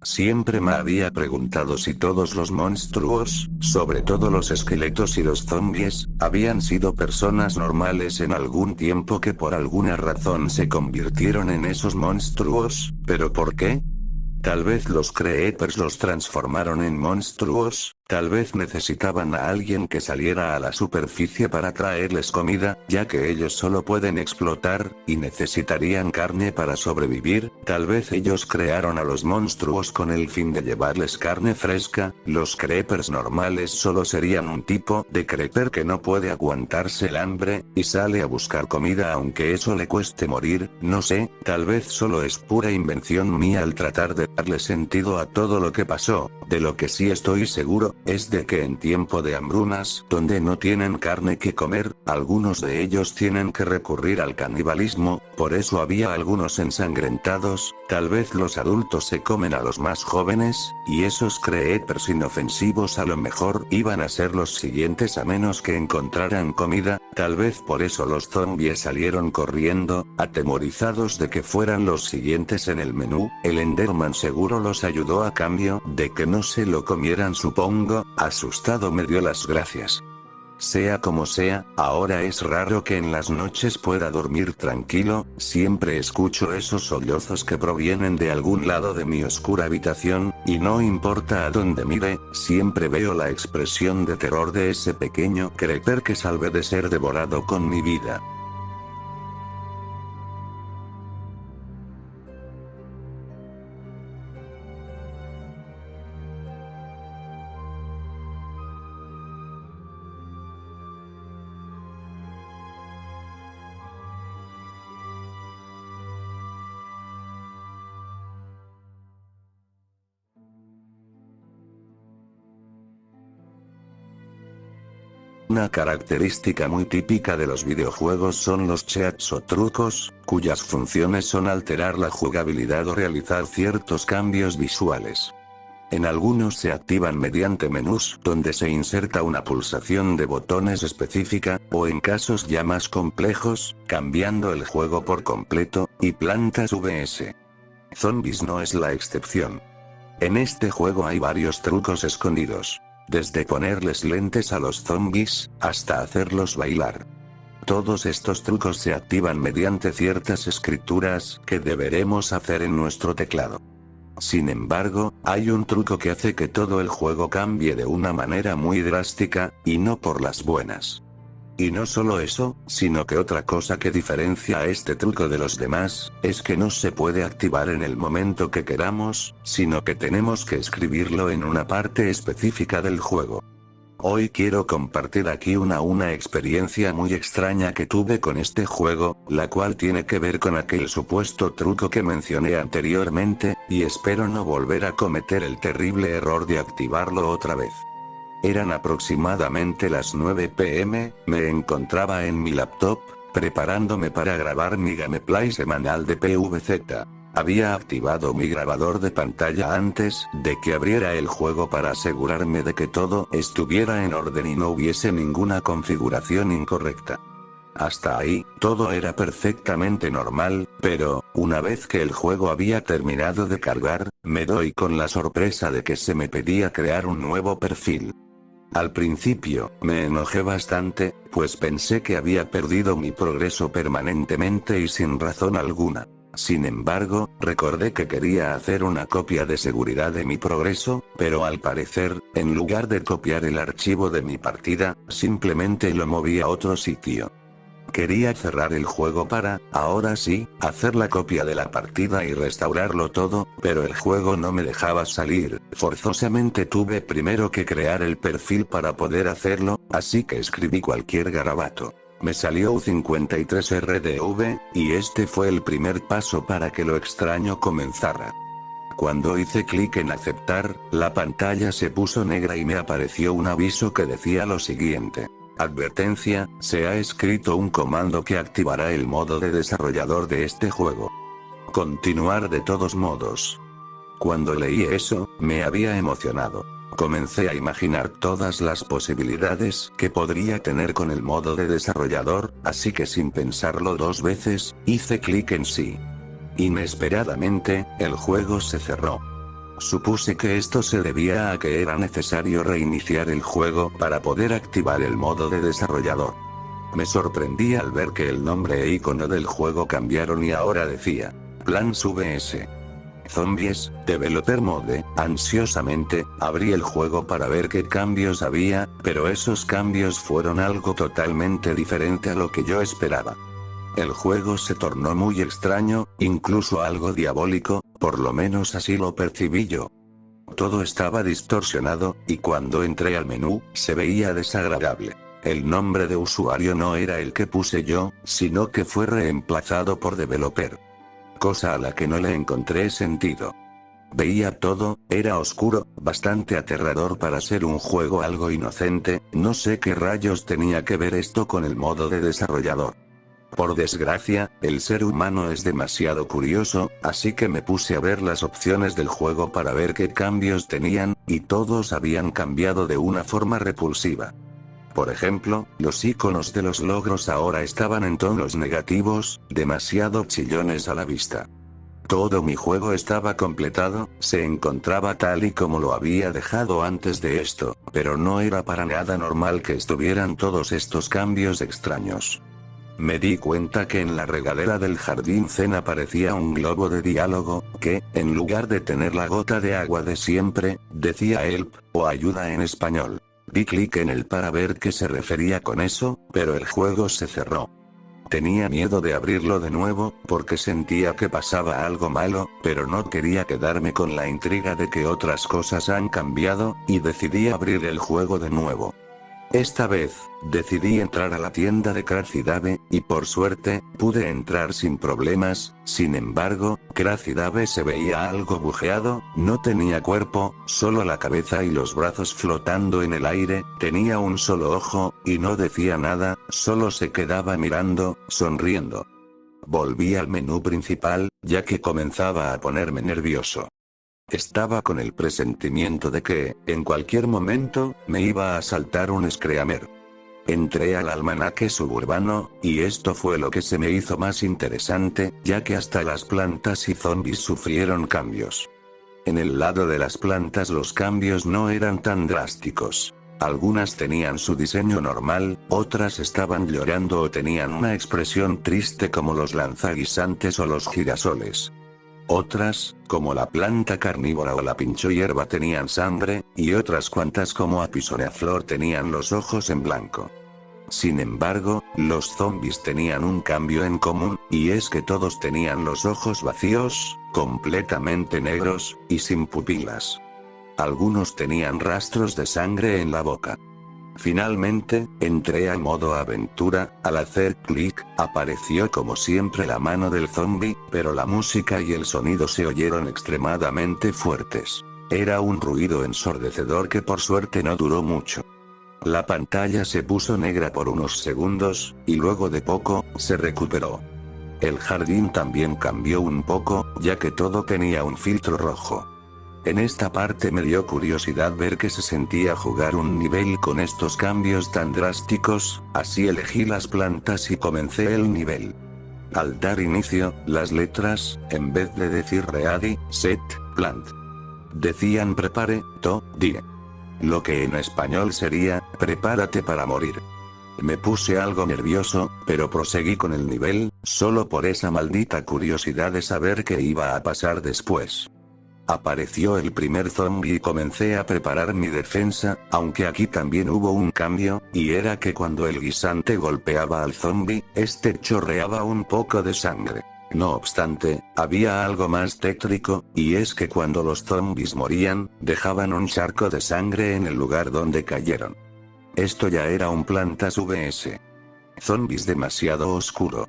Speaker 1: Siempre me había preguntado si todos los monstruos, sobre todo los esqueletos y los zombies, habían sido personas normales en algún tiempo que por alguna razón se convirtieron en esos monstruos, pero ¿por qué? Tal vez los creepers los transformaron en monstruos, tal vez necesitaban a alguien que saliera a la superficie para traerles comida, ya que ellos solo pueden explotar, y necesitarían carne para sobrevivir. Tal vez ellos crearon a los monstruos con el fin de llevarles carne fresca. Los creepers normales solo serían un tipo de creeper que no puede aguantarse el hambre, y sale a buscar comida aunque eso le cueste morir. No sé, tal vez solo es pura invención mía al tratar de darle sentido a todo lo que pasó. De lo que sí estoy seguro, es de que en tiempo de hambrunas, donde no tienen carne que comer, algunos de ellos tienen que recurrir al canibalismo. Por eso había algunos ensangrentados. Tal vez los adultos se comen a los más jóvenes, y esos creepers inofensivos a lo mejor iban a ser los siguientes a menos que encontraran comida. Tal vez por eso los zombies salieron corriendo, atemorizados de que fueran los siguientes en el menú. El Enderman seguro los ayudó a cambio de que no se lo comieran, supongo. Asustado me dio las gracias. Sea como sea, ahora es raro que en las noches pueda dormir tranquilo. Siempre escucho esos sollozos que provienen de algún lado de mi oscura habitación, y no importa a dónde mire, siempre veo la expresión de terror de ese pequeño creeper que salvé de ser devorado con mi vida. Una característica muy típica de los videojuegos son los cheats o trucos, cuyas funciones son alterar la jugabilidad o realizar ciertos cambios visuales. En algunos se activan mediante menús donde se inserta una pulsación de botones específica, o en casos ya más complejos, cambiando el juego por completo, y Plantas vs. Zombies no es la excepción. En este juego hay varios trucos escondidos. Desde ponerles lentes a los zombies, hasta hacerlos bailar. Todos estos trucos se activan mediante ciertas escrituras que deberemos hacer en nuestro teclado. Sin embargo, hay un truco que hace que todo el juego cambie de una manera muy drástica, y no por las buenas. Y no solo eso, sino que otra cosa que diferencia a este truco de los demás, es que no se puede activar en el momento que queramos, sino que tenemos que escribirlo en una parte específica del juego. Hoy quiero compartir aquí una experiencia muy extraña que tuve con este juego, la cual tiene que ver con aquel supuesto truco que mencioné anteriormente, y espero no volver a cometer el terrible error de activarlo otra vez. Eran aproximadamente las 9 p.m, me encontraba en mi laptop, preparándome para grabar mi gameplay semanal de PvZ. Había activado mi grabador de pantalla antes de que abriera el juego para asegurarme de que todo estuviera en orden y no hubiese ninguna configuración incorrecta. Hasta ahí, todo era perfectamente normal, pero, una vez que el juego había terminado de cargar, me doy con la sorpresa de que se me pedía crear un nuevo perfil. Al principio, me enojé bastante, pues pensé que había perdido mi progreso permanentemente y sin razón alguna. Sin embargo, recordé que quería hacer una copia de seguridad de mi progreso, pero al parecer, en lugar de copiar el archivo de mi partida, simplemente lo moví a otro sitio. Quería cerrar el juego para, ahora sí, hacer la copia de la partida y restaurarlo todo, pero el juego no me dejaba salir. Forzosamente tuve primero que crear el perfil para poder hacerlo, así que escribí cualquier garabato. Me salió U53RDV, y este fue el primer paso para que lo extraño comenzara. Cuando hice clic en aceptar, la pantalla se puso negra y me apareció un aviso que decía lo siguiente. Advertencia, se ha escrito un comando que activará el modo de desarrollador de este juego. Continuar de todos modos. Cuando leí eso, me había emocionado. Comencé a imaginar todas las posibilidades que podría tener con el modo de desarrollador, así que sin pensarlo dos veces, hice clic en sí. Inesperadamente, el juego se cerró. Supuse que esto se debía a que era necesario reiniciar el juego para poder activar el modo de desarrollador. Me sorprendí al ver que el nombre e icono del juego cambiaron y ahora decía, Plants vs. Zombies, Developer Mode. Ansiosamente, abrí el juego para ver qué cambios había, pero esos cambios fueron algo totalmente diferente a lo que yo esperaba. El juego se tornó muy extraño, incluso algo diabólico, por lo menos así lo percibí yo. Todo estaba distorsionado, y cuando entré al menú, se veía desagradable. El nombre de usuario no era el que puse yo, sino que fue reemplazado por Developer. Cosa a la que no le encontré sentido. Veía todo, era oscuro, bastante aterrador para ser un juego algo inocente, no sé qué rayos tenía que ver esto con el modo de desarrollador. Por desgracia, el ser humano es demasiado curioso, así que me puse a ver las opciones del juego para ver qué cambios tenían, y todos habían cambiado de una forma repulsiva. Por ejemplo, los iconos de los logros ahora estaban en tonos negativos, demasiado chillones a la vista. Todo mi juego estaba completado, se encontraba tal y como lo había dejado antes de esto, pero no era para nada normal que estuvieran todos estos cambios extraños. Me di cuenta que en la regadera del jardín zen aparecía un globo de diálogo, que, en lugar de tener la gota de agua de siempre, decía help, o ayuda en español. Di clic en él para ver qué se refería con eso, pero el juego se cerró. Tenía miedo de abrirlo de nuevo, porque sentía que pasaba algo malo, pero no quería quedarme con la intriga de que otras cosas han cambiado, y decidí abrir el juego de nuevo. Esta vez, decidí entrar a la tienda de Crazy y por suerte, pude entrar sin problemas. Sin embargo, Crazy se veía algo bujeado, no tenía cuerpo, solo la cabeza y los brazos flotando en el aire, tenía un solo ojo, y no decía nada, solo se quedaba mirando, sonriendo. Volví al menú principal, ya que comenzaba a ponerme nervioso. Estaba con el presentimiento de que, en cualquier momento, me iba a saltar un screamer. Entré al almanaque suburbano, y esto fue lo que se me hizo más interesante, ya que hasta las plantas y zombies sufrieron cambios. En el lado de las plantas los cambios no eran tan drásticos. Algunas tenían su diseño normal, otras estaban llorando o tenían una expresión triste como los lanzaguisantes o los girasoles. Otras, como la planta carnívora o la pincho hierba tenían sangre, y otras cuantas como Apisoraflor tenían los ojos en blanco. Sin embargo, los zombies tenían un cambio en común, y es que todos tenían los ojos vacíos, completamente negros, y sin pupilas. Algunos tenían rastros de sangre en la boca. Finalmente, entré a modo aventura. Al hacer clic, apareció como siempre la mano del zombie, pero la música y el sonido se oyeron extremadamente fuertes. Era un ruido ensordecedor que por suerte no duró mucho. La pantalla se puso negra por unos segundos, y luego de poco, se recuperó. El jardín también cambió un poco, ya que todo tenía un filtro rojo. En esta parte me dio curiosidad ver que se sentía jugar un nivel con estos cambios tan drásticos, así elegí las plantas y comencé el nivel. Al dar inicio, las letras, en vez de decir ready, set, plant, decían prepare, to, die. Lo que en español sería, prepárate para morir. Me puse algo nervioso, pero proseguí con el nivel, solo por esa maldita curiosidad de saber qué iba a pasar después. Apareció el primer zombie y comencé a preparar mi defensa, aunque aquí también hubo un cambio, y era que cuando el guisante golpeaba al zombie, este chorreaba un poco de sangre. No obstante, había algo más tétrico, y es que cuando los zombies morían, dejaban un charco de sangre en el lugar donde cayeron. Esto ya era un Plantas vs Zombies demasiado oscuro.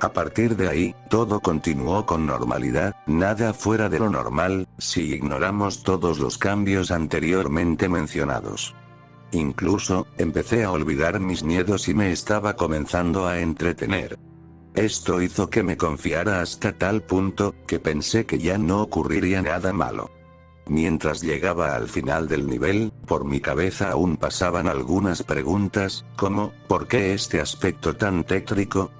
Speaker 1: A partir de ahí, todo continuó con normalidad, nada fuera de lo normal, si ignoramos todos los cambios anteriormente mencionados. Incluso, empecé a olvidar mis miedos y me estaba comenzando a entretener. Esto hizo que me confiara hasta tal punto, que pensé que ya no ocurriría nada malo. Mientras llegaba al final del nivel, por mi cabeza aún pasaban algunas preguntas, como, ¿por qué este aspecto tan tétrico?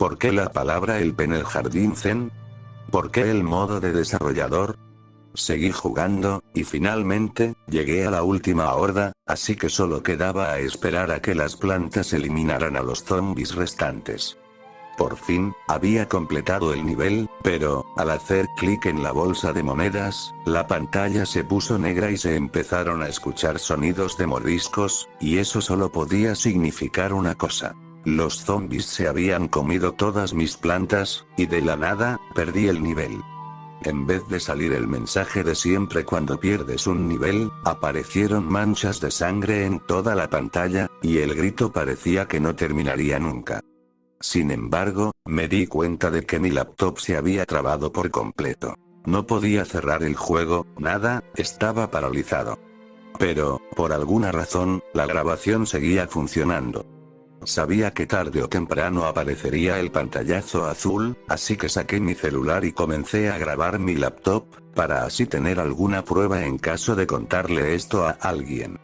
Speaker 1: ¿Por qué la palabra help en el jardín zen? ¿Por qué el modo de desarrollador? Seguí jugando, y finalmente, llegué a la última horda, así que solo quedaba a esperar a que las plantas eliminaran a los zombies restantes. Por fin, había completado el nivel, pero, al hacer clic en la bolsa de monedas, la pantalla se puso negra y se empezaron a escuchar sonidos de mordiscos, y eso solo podía significar una cosa. Los zombies se habían comido todas mis plantas, y de la nada, perdí el nivel. En vez de salir el mensaje de siempre cuando pierdes un nivel, aparecieron manchas de sangre en toda la pantalla, y el grito parecía que no terminaría nunca. Sin embargo, me di cuenta de que mi laptop se había trabado por completo. No podía cerrar el juego, nada, estaba paralizado. Pero, por alguna razón, la grabación seguía funcionando. Sabía que tarde o temprano aparecería el pantallazo azul, así que saqué mi celular y comencé a grabar mi laptop, para así tener alguna prueba en caso de contarle esto a alguien.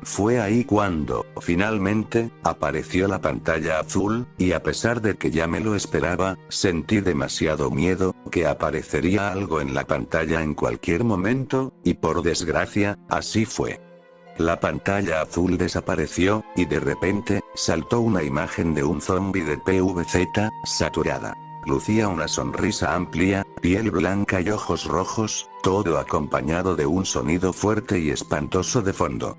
Speaker 1: Fue ahí cuando, finalmente, apareció la pantalla azul, y a pesar de que ya me lo esperaba, sentí demasiado miedo, que aparecería algo en la pantalla en cualquier momento, y por desgracia, así fue. La pantalla azul desapareció, y de repente, saltó una imagen de un zombie de PVZ, saturada. Lucía una sonrisa amplia, piel blanca y ojos rojos, todo acompañado de un sonido fuerte y espantoso de fondo.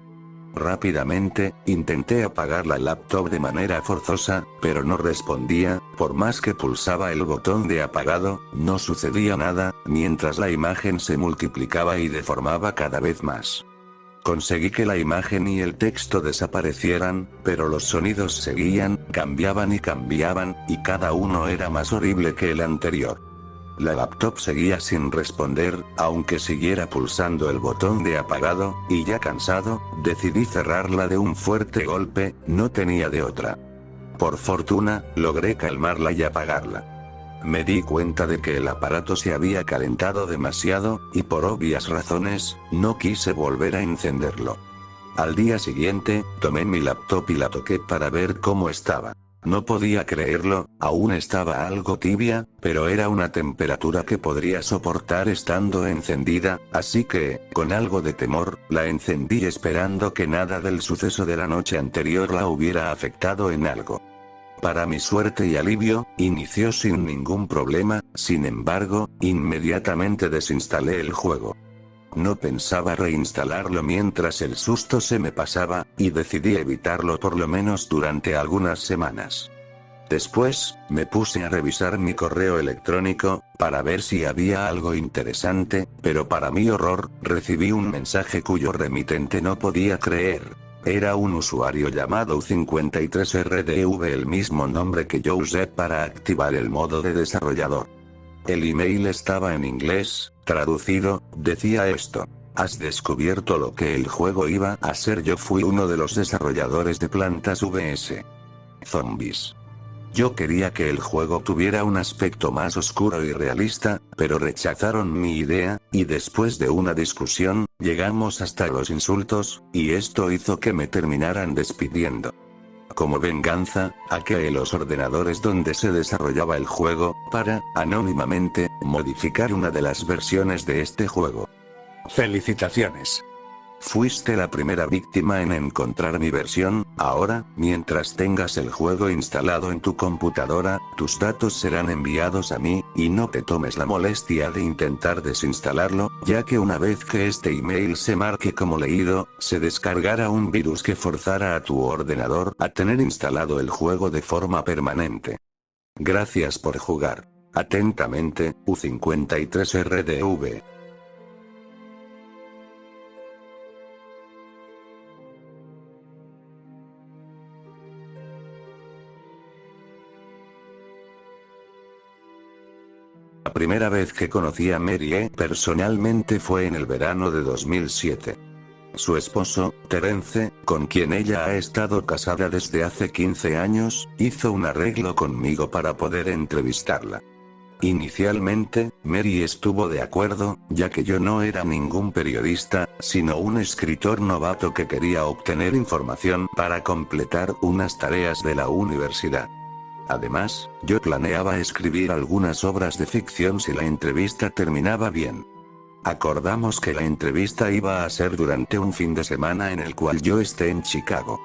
Speaker 1: Rápidamente, intenté apagar la laptop de manera forzosa, pero no respondía, por más que pulsaba el botón de apagado, no sucedía nada, mientras la imagen se multiplicaba y deformaba cada vez más. Conseguí que la imagen y el texto desaparecieran, pero los sonidos seguían, cambiaban y cambiaban, y cada uno era más horrible que el anterior. La laptop seguía sin responder, aunque siguiera pulsando el botón de apagado, y ya cansado, decidí cerrarla de un fuerte golpe, no tenía de otra. Por fortuna, logré calmarla y apagarla. Me di cuenta de que el aparato se había calentado demasiado, y por obvias razones, no quise volver a encenderlo. Al día siguiente, tomé mi laptop y la toqué para ver cómo estaba. No podía creerlo, aún estaba algo tibia, pero era una temperatura que podría soportar estando encendida, así que, con algo de temor, la encendí esperando que nada del suceso de la noche anterior la hubiera afectado en algo. Para mi suerte y alivio, inició sin ningún problema, sin embargo, inmediatamente desinstalé el juego. No pensaba reinstalarlo mientras el susto se me pasaba, y decidí evitarlo por lo menos durante algunas semanas. Después, me puse a revisar mi correo electrónico, para ver si había algo interesante, pero para mi horror, recibí un mensaje cuyo remitente no podía creer. Era un usuario llamado U53RDV, el mismo nombre que yo usé para activar el modo de desarrollador. El email estaba en inglés, traducido, decía esto: has descubierto lo que el juego iba a ser. Yo fui uno de los desarrolladores de Plantas vs Zombies. Yo quería que el juego tuviera un aspecto más oscuro y realista, pero rechazaron mi idea, y después de una discusión, llegamos hasta los insultos, y esto hizo que me terminaran despidiendo. Como venganza, hackeé los ordenadores donde se desarrollaba el juego, para, anónimamente, modificar una de las versiones de este juego.
Speaker 2: ¡Felicitaciones!
Speaker 1: Fuiste la primera víctima en encontrar mi versión. Ahora, mientras tengas el juego instalado en tu computadora, tus datos serán enviados a mí, y no te tomes la molestia de intentar desinstalarlo, ya que una vez que este email se marque como leído, se descargará un virus que forzará a tu ordenador a tener instalado el juego de forma permanente. Gracias por jugar. Atentamente, U53RDV. La primera vez que conocí a Mary personalmente fue en el verano de 2007. Su esposo, Terence, con quien ella ha estado casada desde hace 15 años, hizo un arreglo conmigo para poder entrevistarla. Inicialmente, Mary estuvo de acuerdo, ya que yo no era ningún periodista, sino un escritor novato que quería obtener información para completar unas tareas de la universidad. Además, yo planeaba escribir algunas obras de ficción si la entrevista terminaba bien. Acordamos que la entrevista iba a ser durante un fin de semana en el cual yo esté en Chicago.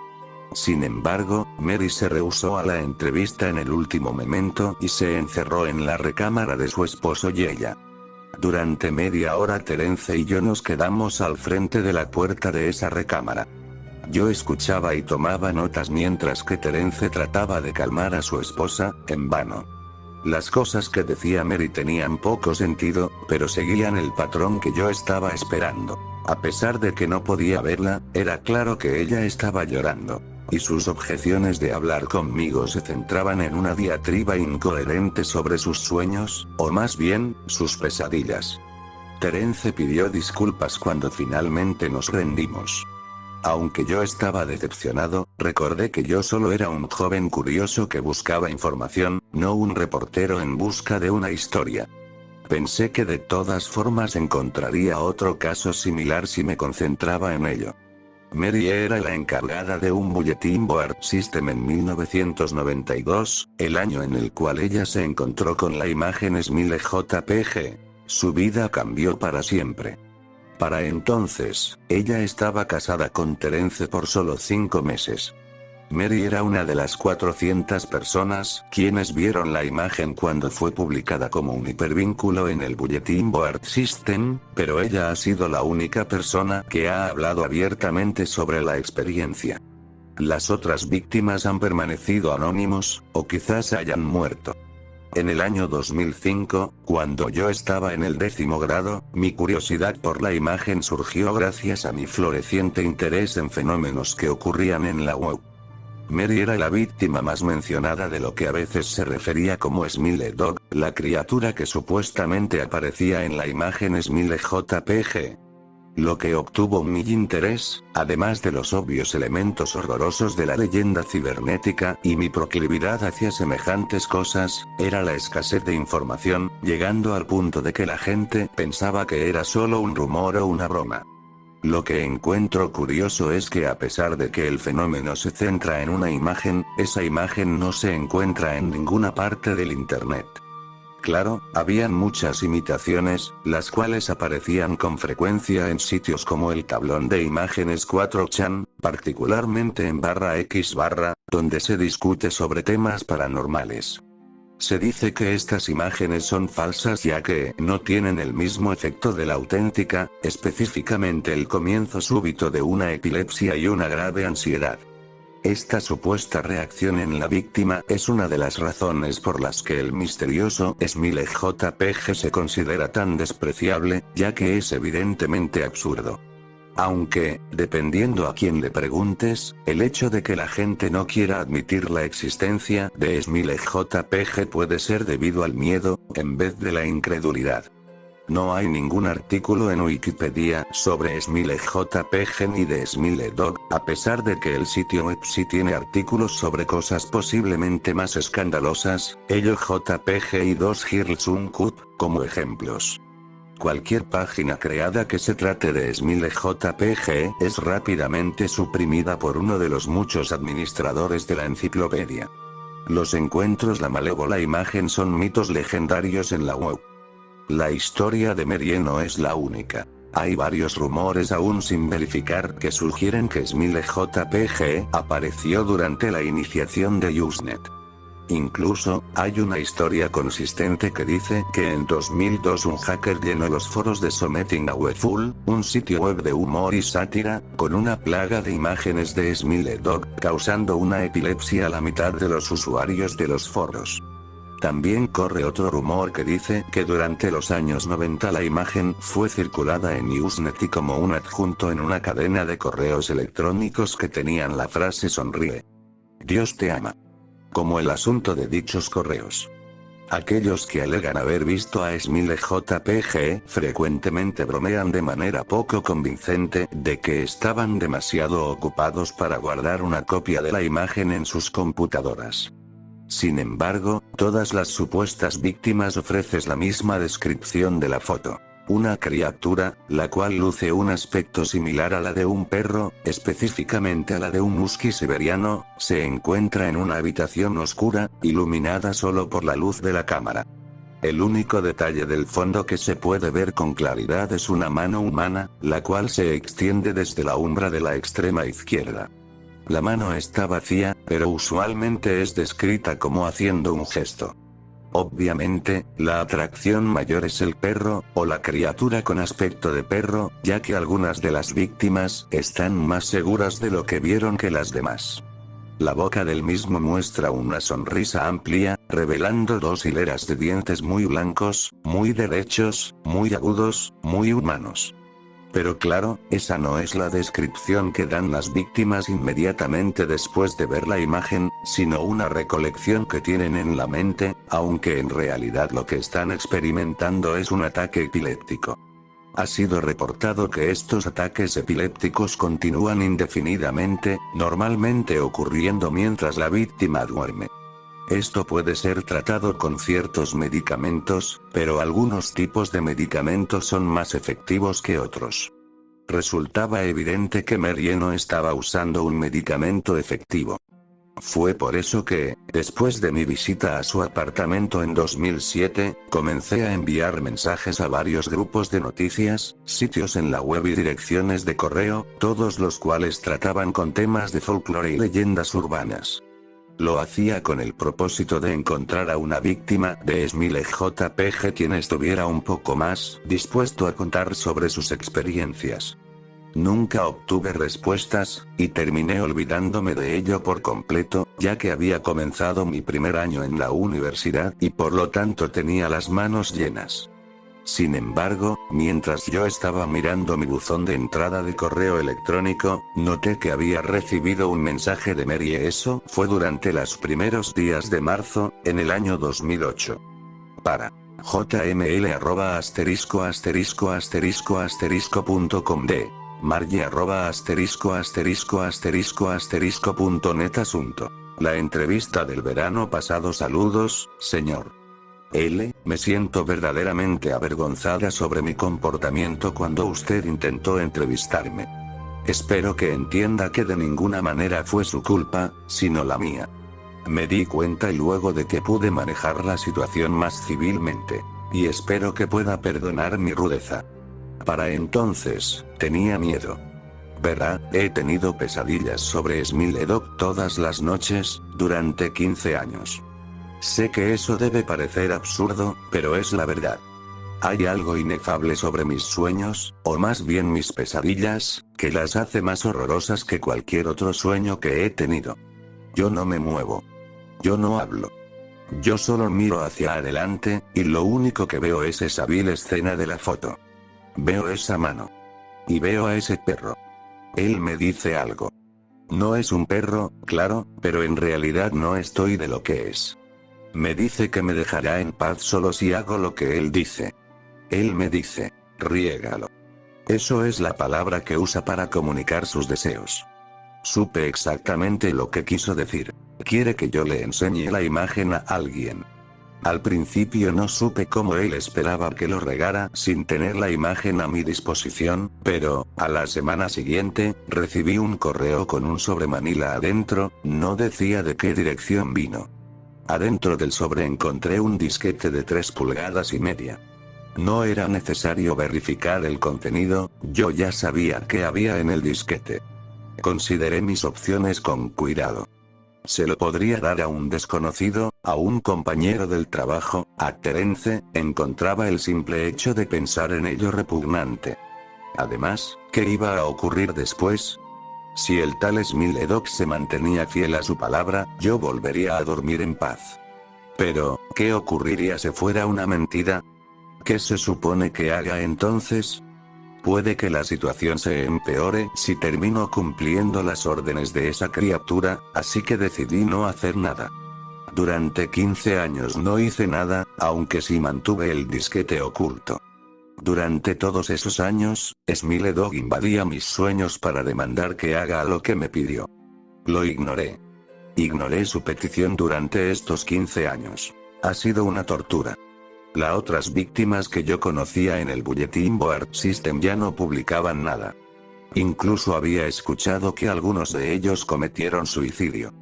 Speaker 1: Sin embargo, Mary se rehusó a la entrevista en el último momento y se encerró en la recámara de su esposo y ella. Durante media hora Terence y yo nos quedamos al frente de la puerta de esa recámara. Yo escuchaba y tomaba notas mientras que Terence trataba de calmar a su esposa, en vano. Las cosas que decía Mary tenían poco sentido, pero seguían el patrón que yo estaba esperando. A pesar de que no podía verla, era claro que ella estaba llorando. Y sus objeciones de hablar conmigo se centraban en una diatriba incoherente sobre sus sueños, o más bien, sus pesadillas. Terence pidió disculpas cuando finalmente nos rendimos. Aunque yo estaba decepcionado, recordé que yo solo era un joven curioso que buscaba información, no un reportero en busca de una historia. Pensé que de todas formas encontraría otro caso similar si me concentraba en ello. Mary era la encargada de un Bulletin Board System en 1992, el año en el cual ella se encontró con la imagen Smile JPG. Su vida cambió para siempre. Para entonces, ella estaba casada con Terence por solo 5 meses. Mary era una de las 400 personas quienes vieron la imagen cuando fue publicada como un hipervínculo en el Bulletin Board System, pero ella ha sido la única persona que ha hablado abiertamente sobre la experiencia. Las otras víctimas han permanecido anónimos, o quizás hayan muerto. En el año 2005, cuando yo estaba en el 10º grado, mi curiosidad por la imagen surgió gracias a mi floreciente interés en fenómenos que ocurrían en la web. Mary era la víctima más mencionada de lo que a veces se refería como Smile Dog, la criatura que supuestamente aparecía en la imagen Smile JPG. Lo que obtuvo mi interés, además de los obvios elementos horrorosos de la leyenda cibernética y mi proclividad hacia semejantes cosas, era la escasez de información, llegando al punto de que la gente pensaba que era solo un rumor o una broma. Lo que encuentro curioso es que a pesar de que el fenómeno se centra en una imagen, esa imagen no se encuentra en ninguna parte del Internet. Claro, habían muchas imitaciones, las cuales aparecían con frecuencia en sitios como el tablón de imágenes 4chan, particularmente en /x/, donde se discute sobre temas paranormales. Se dice que estas imágenes son falsas ya que no tienen el mismo efecto de la auténtica, específicamente el comienzo súbito de una epilepsia y una grave ansiedad. Esta supuesta reacción en la víctima es una de las razones por las que el misterioso Smile JPG se considera tan despreciable, ya que es evidentemente absurdo. Aunque, dependiendo a quien le preguntes, el hecho de que la gente no quiera admitir la existencia de Smile JPG puede ser debido al miedo, en vez de la incredulidad. No hay ningún artículo en Wikipedia sobre Smile JPG ni de Smile Dog, a pesar de que el sitio web sí tiene artículos sobre cosas posiblemente más escandalosas, ello JPG y 2 Hirlsung Cup, como ejemplos. Cualquier página creada que se trate de Smile JPG es rápidamente suprimida por uno de los muchos administradores de la enciclopedia. Los encuentros la malévola imagen son mitos legendarios en la web. La historia de Mary no es la única. Hay varios rumores aún sin verificar que sugieren que Smile JPG apareció durante la iniciación de Usenet. Incluso, hay una historia consistente que dice que en 2002 un hacker llenó los foros de Something Awful, un sitio web de humor y sátira, con una plaga de imágenes de Smile Dog, causando una epilepsia a la mitad de los usuarios de los foros. También corre otro rumor que dice que durante los años 90 la imagen fue circulada en Usenet y como un adjunto en una cadena de correos electrónicos que tenían la frase "Sonríe. Dios te ama". Como el asunto de dichos correos. Aquellos que alegan haber visto a Smile JPG frecuentemente bromean de manera poco convincente de que estaban demasiado ocupados para guardar una copia de la imagen en sus computadoras. Sin embargo, todas las supuestas víctimas ofrecen la misma descripción de la foto. Una criatura, la cual luce un aspecto similar a la de un perro, específicamente a la de un husky siberiano, se encuentra en una habitación oscura, iluminada solo por la luz de la cámara. El único detalle del fondo que se puede ver con claridad es una mano humana, la cual se extiende desde la umbra de la extrema izquierda. La mano está vacía, pero usualmente es descrita como haciendo un gesto. Obviamente, la atracción mayor es el perro, o la criatura con aspecto de perro, ya que algunas de las víctimas están más seguras de lo que vieron que las demás. La boca del mismo muestra una sonrisa amplia, revelando 2 hileras de dientes muy blancos, muy derechos, muy agudos, muy humanos. Pero claro, esa no es la descripción que dan las víctimas inmediatamente después de ver la imagen, sino una recolección que tienen en la mente, aunque en realidad lo que están experimentando es un ataque epiléptico. Ha sido reportado que estos ataques epilépticos continúan indefinidamente, normalmente ocurriendo mientras la víctima duerme. Esto puede ser tratado con ciertos medicamentos, pero algunos tipos de medicamentos son más efectivos que otros. Resultaba evidente que Mary no estaba usando un medicamento efectivo. Fue por eso que, después de mi visita a su apartamento en 2007, comencé a enviar mensajes a varios grupos de noticias, sitios en la web y direcciones de correo, todos los cuales trataban con temas de folclore y leyendas urbanas. Lo hacía con el propósito de encontrar a una víctima de Smile JPG quien estuviera un poco más dispuesto a contar sobre sus experiencias. Nunca obtuve respuestas, y terminé olvidándome de ello por completo, ya que había comenzado mi primer año en la universidad y por lo tanto tenía las manos llenas. Sin embargo, mientras yo estaba mirando mi buzón de entrada de correo electrónico, noté que había recibido un mensaje de Mary. Eso fue durante los primeros días de marzo, en el año 2008. Para jml@****.com de margie@****.net asunto. La entrevista del verano pasado. Saludos, señor L. Me siento verdaderamente avergonzada sobre mi comportamiento cuando usted intentó entrevistarme. Espero que entienda que de ninguna manera fue su culpa, sino la mía. Me di cuenta y luego de que pude manejar la situación más civilmente. Y espero que pueda perdonar mi rudeza. Para entonces, tenía miedo. Verá, he tenido pesadillas sobre Smiledog todas las noches, durante 15 años. Sé que eso debe parecer absurdo, pero es la verdad. Hay algo inefable sobre mis sueños, o más bien mis pesadillas, que las hace más horrorosas que cualquier otro sueño que he tenido. Yo no me muevo. Yo no hablo. Yo solo miro hacia adelante, y lo único que veo es esa vil escena de la foto. Veo esa mano. Y veo a ese perro. Él me dice algo. No es un perro, claro, pero en realidad no estoy de lo que es. Me dice que me dejará en paz solo si hago lo que él dice. Él me dice, riégalo. Eso es la palabra que usa para comunicar sus deseos. Supe exactamente lo que quiso decir. Quiere que yo le enseñe la imagen a alguien. Al principio no supe cómo él esperaba que lo regara sin tener la imagen a mi disposición, pero, a la semana siguiente, recibí un correo con un sobre manila adentro, no decía de qué dirección vino. Adentro del sobre encontré un disquete de 3,5 pulgadas. No era necesario verificar el contenido, yo ya sabía qué había en el disquete. Consideré mis opciones con cuidado. Se lo podría dar a un desconocido, a un compañero del trabajo, a Terence. Encontraba el simple hecho de pensar en ello repugnante. Además, ¿qué iba a ocurrir después? Si el tal Smiledog se mantenía fiel a su palabra, yo volvería a dormir en paz. Pero, ¿qué ocurriría si fuera una mentira? ¿Qué se supone que haga entonces? Puede que la situación se empeore si termino cumpliendo las órdenes de esa criatura, así que decidí no hacer nada. Durante 15 años no hice nada, aunque sí mantuve el disquete oculto. Durante todos esos años, Smiledog invadía mis sueños para demandar que haga lo que me pidió. Lo ignoré. Ignoré su petición durante estos 15 años. Ha sido una tortura. Las otras víctimas que yo conocía en el Bulletin Board System ya no publicaban nada. Incluso había escuchado que algunos de ellos cometieron suicidio.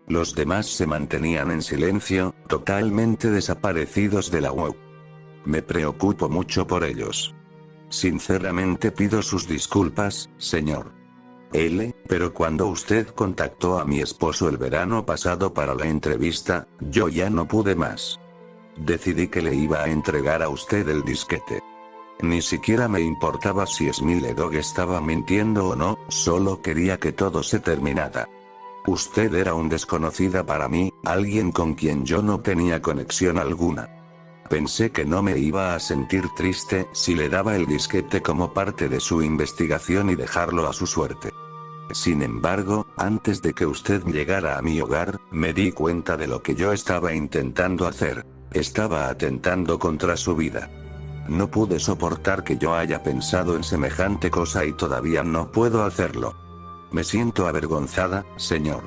Speaker 1: Los demás se mantenían en silencio, totalmente desaparecidos de la web. Me preocupo mucho por ellos. Sinceramente pido sus disculpas, señor L, pero cuando usted contactó a mi esposo el verano pasado para la entrevista, yo ya no pude más. Decidí que le iba a entregar a usted el disquete. Ni siquiera me importaba si Smiledog estaba mintiendo o no, solo quería que todo se terminara. Usted era un desconocida para mí, alguien con quien yo no tenía conexión alguna. Pensé que no me iba a sentir triste si le daba el disquete como parte de su investigación y dejarlo a su suerte. Sin embargo, antes de que usted llegara a mi hogar, me di cuenta de lo que yo estaba intentando hacer. Estaba atentando contra su vida. No pude soportar que yo haya pensado en semejante cosa y todavía no puedo hacerlo. Me siento avergonzada, señor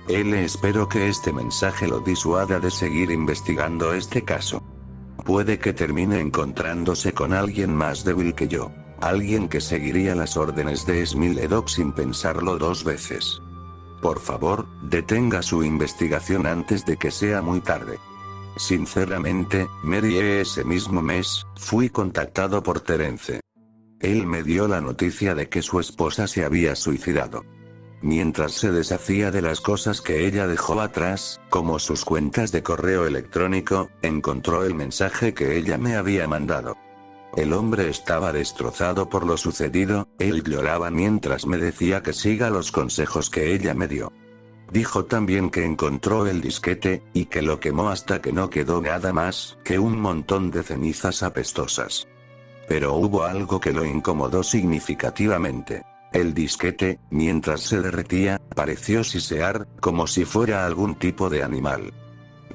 Speaker 1: L. Espero que este mensaje lo disuada de seguir investigando este caso. Puede que termine encontrándose con alguien más débil que yo. Alguien que seguiría las órdenes de Smiledog sin pensarlo 2 veces. Por favor, detenga su investigación antes de que sea muy tarde. Sinceramente, Mary. Ese mismo mes, fui contactado por Terence. Él me dio la noticia de que su esposa se había suicidado. Mientras se deshacía de las cosas que ella dejó atrás, como sus cuentas de correo electrónico, encontró el mensaje que ella me había mandado. El hombre estaba destrozado por lo sucedido, él lloraba mientras me decía que siga los consejos que ella me dio. Dijo también que encontró el disquete, y que lo quemó hasta que no quedó nada más que un montón de cenizas apestosas. Pero hubo algo que lo incomodó significativamente. El disquete, mientras se derretía, pareció sisear, como si fuera algún tipo de animal.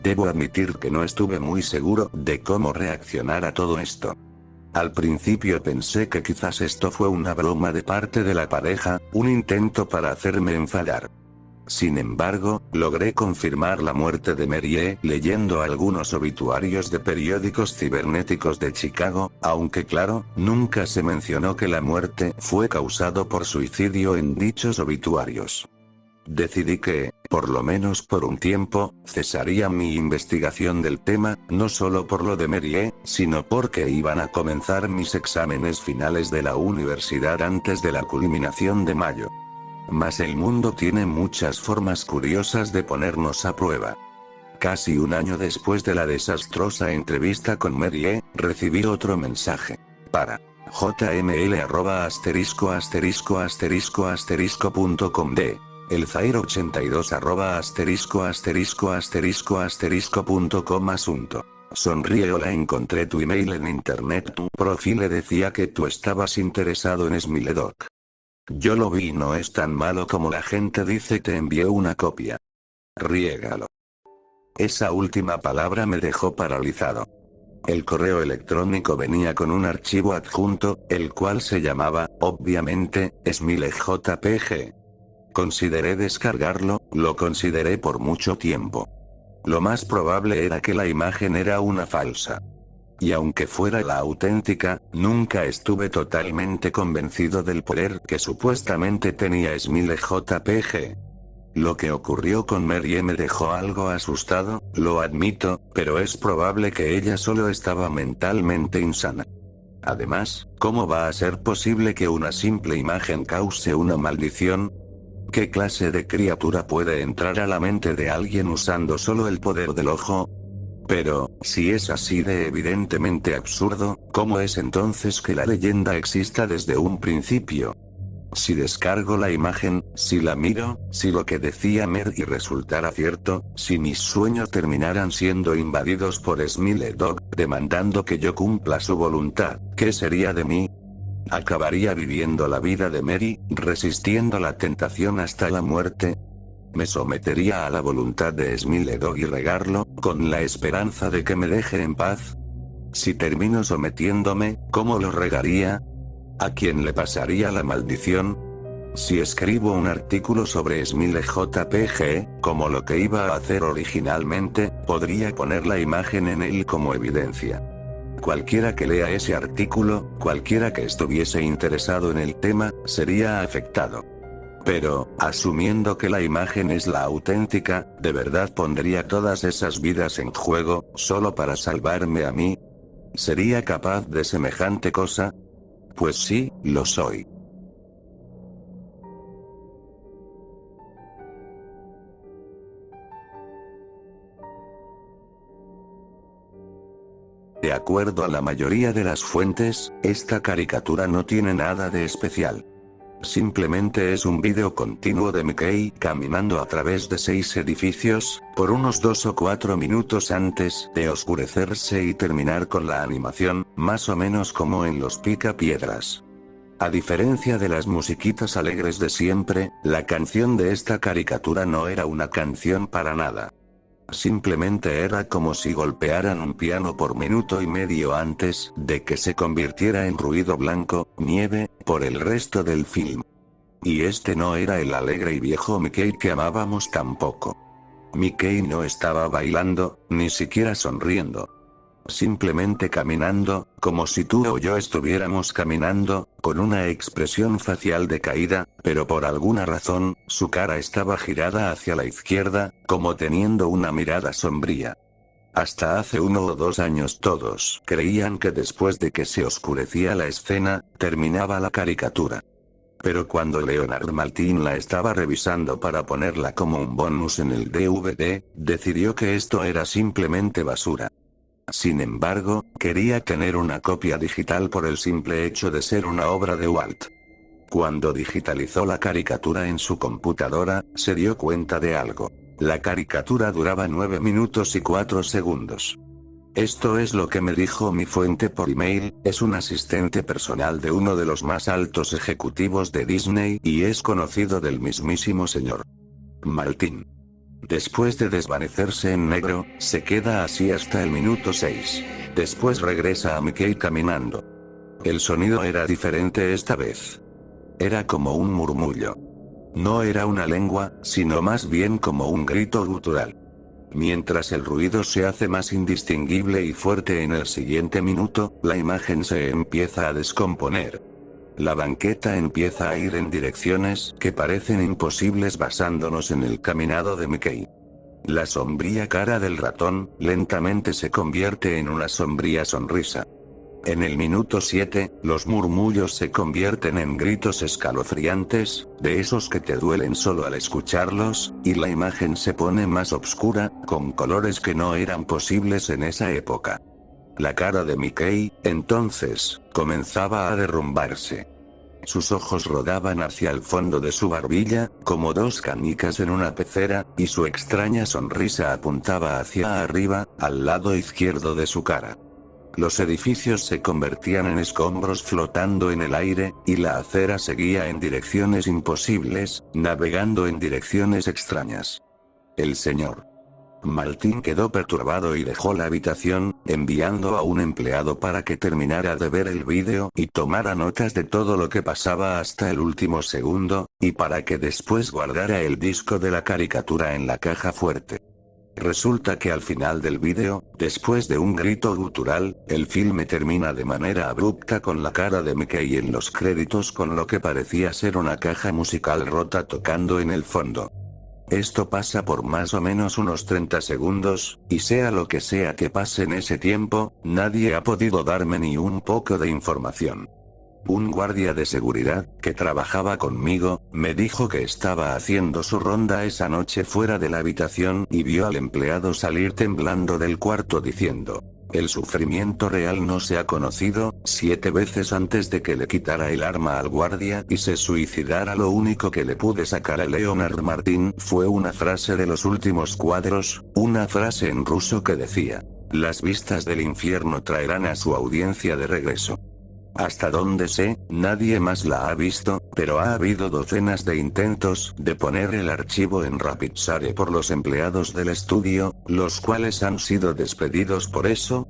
Speaker 1: Debo admitir que no estuve muy seguro de cómo reaccionar a todo esto. Al principio pensé que quizás esto fue una broma de parte de la pareja, un intento para hacerme enfadar. Sin embargo, logré confirmar la muerte de Mary leyendo algunos obituarios de periódicos cibernéticos de Chicago, aunque claro, nunca se mencionó que la muerte fue causado por suicidio en dichos obituarios. Decidí que, por lo menos por un tiempo, cesaría mi investigación del tema, no solo por lo de Mary, sino porque iban a comenzar mis exámenes finales de la universidad antes de la culminación de mayo. Mas el mundo tiene muchas formas curiosas de ponernos a prueba. Casi un año después de la desastrosa entrevista con Mary, recibí otro mensaje. Para jml@***.com de el Zair82 ****.com asunto. Sonríe. Hola, encontré tu email en internet. Tu perfil decía que tú estabas interesado en Smiledoc. Yo lo vi y no es tan malo como la gente dice. Te envié una copia. Riégalo. Esa última palabra me dejó paralizado. El correo electrónico venía con un archivo adjunto, el cual se llamaba, obviamente, SmileJPG. Consideré descargarlo, lo consideré por mucho tiempo. Lo más probable era que la imagen era una falsa. Y aunque fuera la auténtica, nunca estuve totalmente convencido del poder que supuestamente tenía SmileJPG. Lo que ocurrió con Mary me dejó algo asustado, lo admito, pero es probable que ella solo estaba mentalmente insana. Además, ¿cómo va a ser posible que una simple imagen cause una maldición? ¿Qué clase de criatura puede entrar a la mente de alguien usando solo el poder del ojo? Pero, si es así de evidentemente absurdo, ¿cómo es entonces que la leyenda exista desde un principio? Si descargo la imagen, si la miro, si lo que decía Mary resultara cierto, si mis sueños terminaran siendo invadidos por Smiledoc, demandando que yo cumpla su voluntad, ¿qué sería de mí? ¿Acabaría viviendo la vida de Mary, resistiendo la tentación hasta la muerte? ¿Me sometería a la voluntad de Smiledoc y regarlo, con la esperanza de que me deje en paz? Si termino sometiéndome, ¿cómo lo regaría? ¿A quién le pasaría la maldición? Si escribo un artículo sobre SmileJPG, como lo que iba a hacer originalmente, podría poner la imagen en él como evidencia. Cualquiera que lea ese artículo, cualquiera que estuviese interesado en el tema, sería afectado. Pero, asumiendo que la imagen es la auténtica, ¿de verdad pondría todas esas vidas en juego, solo para salvarme a mí? ¿Sería capaz de semejante cosa? Pues sí, lo soy. De acuerdo a la mayoría de las fuentes, esta caricatura no tiene nada de especial. Simplemente es un vídeo continuo de Mickey caminando a través de 6 edificios, por unos 2 o 4 minutos antes de oscurecerse y terminar con la animación, más o menos como en los Picapiedras. A diferencia de las musiquitas alegres de siempre, la canción de esta caricatura no era una canción para nada. Simplemente era como si golpearan un piano por minuto y medio antes de que se convirtiera en ruido blanco, nieve, por el resto del film. Y este no era el alegre y viejo Mickey que amábamos tampoco. Mickey no estaba bailando, ni siquiera sonriendo. Simplemente caminando, como si tú o yo estuviéramos caminando, con una expresión facial decaída, pero por alguna razón, su cara estaba girada hacia la izquierda, como teniendo una mirada sombría. Hasta hace 1 o 2 años todos creían que después de que se oscurecía la escena, terminaba la caricatura. Pero cuando Leonard Maltin la estaba revisando para ponerla como un bonus en el DVD, decidió que esto era simplemente basura. Sin embargo, quería tener una copia digital por el simple hecho de ser una obra de Walt. Cuando digitalizó la caricatura en su computadora, se dio cuenta de algo. La caricatura duraba 9 minutos y 4 segundos. Esto es lo que me dijo mi fuente por email, es un asistente personal de uno de los más altos ejecutivos de Disney y es conocido del mismísimo señor Martin. Después de desvanecerse en negro, se queda así hasta el minuto 6. Después regresa a Mickey caminando. El sonido era diferente esta vez. Era como un murmullo. No era una lengua, sino más bien como un grito gutural. Mientras el ruido se hace más indistinguible y fuerte en el siguiente minuto, la imagen se empieza a descomponer. La banqueta empieza a ir en direcciones que parecen imposibles basándonos en el caminado de Mickey. La sombría cara del ratón, lentamente se convierte en una sombría sonrisa. En el minuto 7, los murmullos se convierten en gritos escalofriantes, de esos que te duelen solo al escucharlos, y la imagen se pone más oscura, con colores que no eran posibles en esa época. La cara de Mickey, entonces, comenzaba a derrumbarse. Sus ojos rodaban hacia el fondo de su barbilla, como dos canicas en una pecera, y su extraña sonrisa apuntaba hacia arriba, al lado izquierdo de su cara. Los edificios se convertían en escombros flotando en el aire, y la acera seguía en direcciones imposibles, navegando en direcciones extrañas. El señor Martin quedó perturbado y dejó la habitación, enviando a un empleado para que terminara de ver el vídeo y tomara notas de todo lo que pasaba hasta el último segundo, y para que después guardara el disco de la caricatura en la caja fuerte. Resulta que al final del vídeo, después de un grito gutural, el filme termina de manera abrupta con la cara de Mickey en los créditos con lo que parecía ser una caja musical rota tocando en el fondo. Esto pasa por más o menos unos 30 segundos, y sea lo que sea que pase en ese tiempo, nadie ha podido darme ni un poco de información. Un guardia de seguridad, que trabajaba conmigo, me dijo que estaba haciendo su ronda esa noche fuera de la habitación y vio al empleado salir temblando del cuarto diciendo: "El sufrimiento real no se ha conocido", 7 veces antes de que le quitara el arma al guardia y se suicidara. Lo único que le pude sacar a Leonard Martin fue una frase de los últimos cuadros, una frase en ruso que decía: "Las vistas del infierno traerán a su audiencia de regreso". Hasta donde sé, nadie más la ha visto, pero ha habido docenas de intentos de poner el archivo en RapidShare por los empleados del estudio, los cuales han sido despedidos por eso.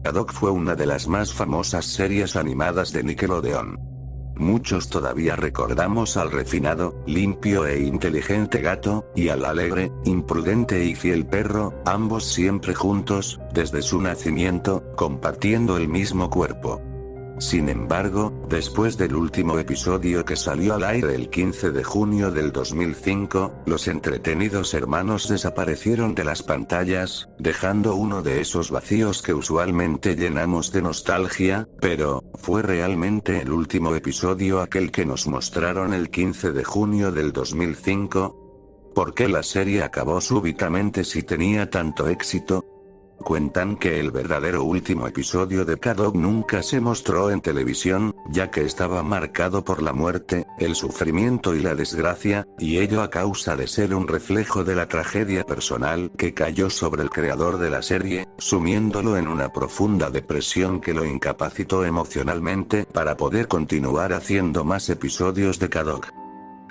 Speaker 1: Haddock fue una de las más famosas series animadas de Nickelodeon. Muchos todavía recordamos al refinado, limpio e inteligente gato, y al alegre, imprudente y fiel perro, ambos siempre juntos, desde su nacimiento, compartiendo el mismo cuerpo. Sin embargo, después del último episodio que salió al aire el 15 de junio del 2005, los entretenidos hermanos desaparecieron de las pantallas, dejando uno de esos vacíos que usualmente llenamos de nostalgia, pero, ¿fue realmente el último episodio aquel que nos mostraron el 15 de junio del 2005? ¿Por qué la serie acabó súbitamente si tenía tanto éxito? Cuentan que el verdadero último episodio de Haddock nunca se mostró en televisión, ya que estaba marcado por la muerte, el sufrimiento y la desgracia, y ello a causa de ser un reflejo de la tragedia personal que cayó sobre el creador de la serie, sumiéndolo en una profunda depresión que lo incapacitó emocionalmente para poder continuar haciendo más episodios de Haddock.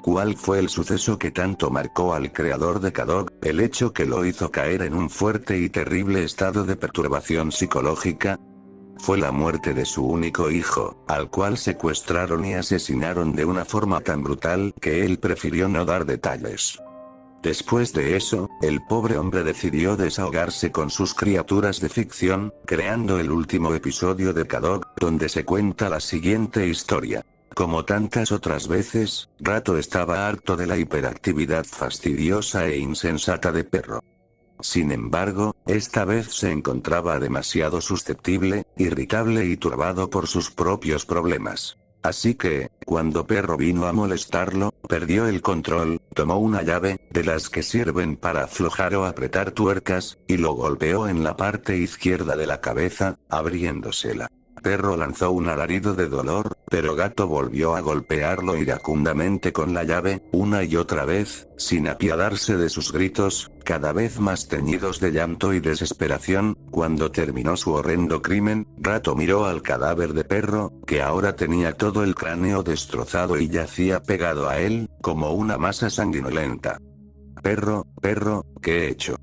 Speaker 1: ¿Cuál fue el suceso que tanto marcó al creador de Haddock, el hecho que lo hizo caer en un fuerte y terrible estado de perturbación psicológica? Fue la muerte de su único hijo, al cual secuestraron y asesinaron de una forma tan brutal que él prefirió no dar detalles. Después de eso, el pobre hombre decidió desahogarse con sus criaturas de ficción, creando el último episodio de Haddock, donde se cuenta la siguiente historia. Como tantas otras veces, Rato estaba harto de la hiperactividad fastidiosa e insensata de Perro. Sin embargo, esta vez se encontraba demasiado susceptible, irritable y turbado por sus propios problemas. Así que, cuando Perro vino a molestarlo, perdió el control, tomó una llave, de las que sirven para aflojar o apretar tuercas, y lo golpeó en la parte izquierda de la cabeza, abriéndosela. Perro lanzó un alarido de dolor, pero Gato volvió a golpearlo iracundamente con la llave, una y otra vez, sin apiadarse de sus gritos, cada vez más teñidos de llanto y desesperación. Cuando terminó su horrendo crimen, Gato miró al cadáver de Perro, que ahora tenía todo el cráneo destrozado y yacía pegado a él, como una masa sanguinolenta. Perro, ¿qué he hecho?,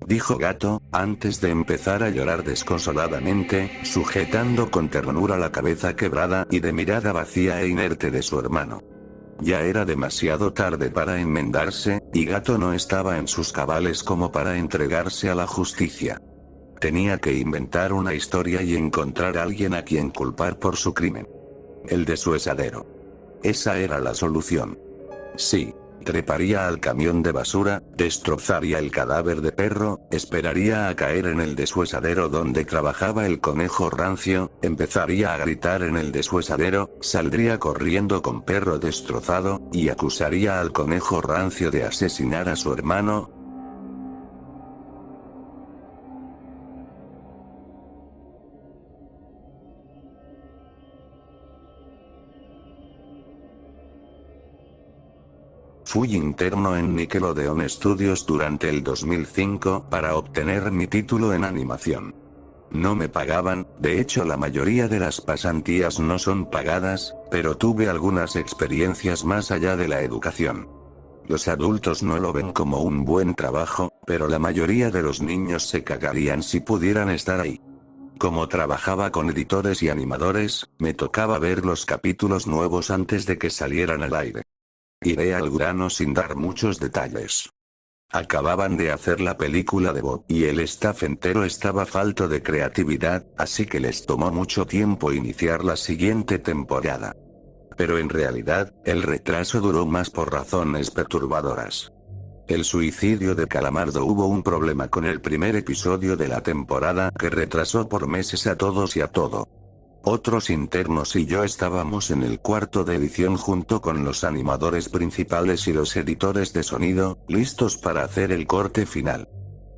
Speaker 1: dijo Gato, antes de empezar a llorar desconsoladamente, sujetando con ternura la cabeza quebrada y de mirada vacía e inerte de su hermano. Ya era demasiado tarde para enmendarse, y Gato no estaba en sus cabales como para entregarse a la justicia. Tenía que inventar una historia y encontrar a alguien a quien culpar por su crimen. El deshuesadero. Esa era la solución. Sí. Treparía al camión de basura, destrozaría el cadáver de Perro, esperaría a caer en el deshuesadero donde trabajaba el conejo rancio, empezaría a gritar en el deshuesadero, saldría corriendo con Perro destrozado, y acusaría al conejo rancio de asesinar a su hermano. Fui interno en Nickelodeon Studios durante el 2005 para obtener mi título en animación. No me pagaban, de hecho la mayoría de las pasantías no son pagadas, pero tuve algunas experiencias más allá de la educación. Los adultos no lo ven como un buen trabajo, pero la mayoría de los niños se cagarían si pudieran estar ahí. Como trabajaba con editores y animadores, me tocaba ver los capítulos nuevos antes de que salieran al aire. Iré al grano sin dar muchos detalles. Acababan de hacer la película de Bob y el staff entero estaba falto de creatividad, así que les tomó mucho tiempo iniciar la siguiente temporada. Pero en realidad, el retraso duró más por razones perturbadoras. El suicidio de Calamardo. Hubo un problema con el primer episodio de la temporada que retrasó por meses a todos y a todo. Otros internos y yo estábamos en el cuarto de edición junto con los animadores principales y los editores de sonido, listos para hacer el corte final.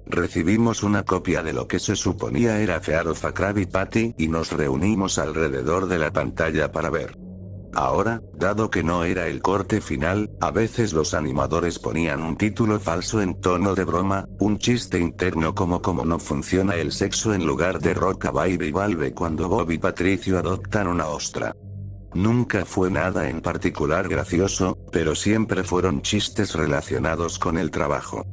Speaker 1: Recibimos una copia de lo que se suponía era Fear of a Krabby Patty y nos reunimos alrededor de la pantalla para ver. Ahora, dado que no era el corte final, a veces los animadores ponían un título falso en tono de broma, un chiste interno como no funciona el sexo en lugar de Roca Baby Valve cuando Bob y Patricio adoptan una ostra. Nunca fue nada en particular gracioso, pero siempre fueron chistes relacionados con el trabajo.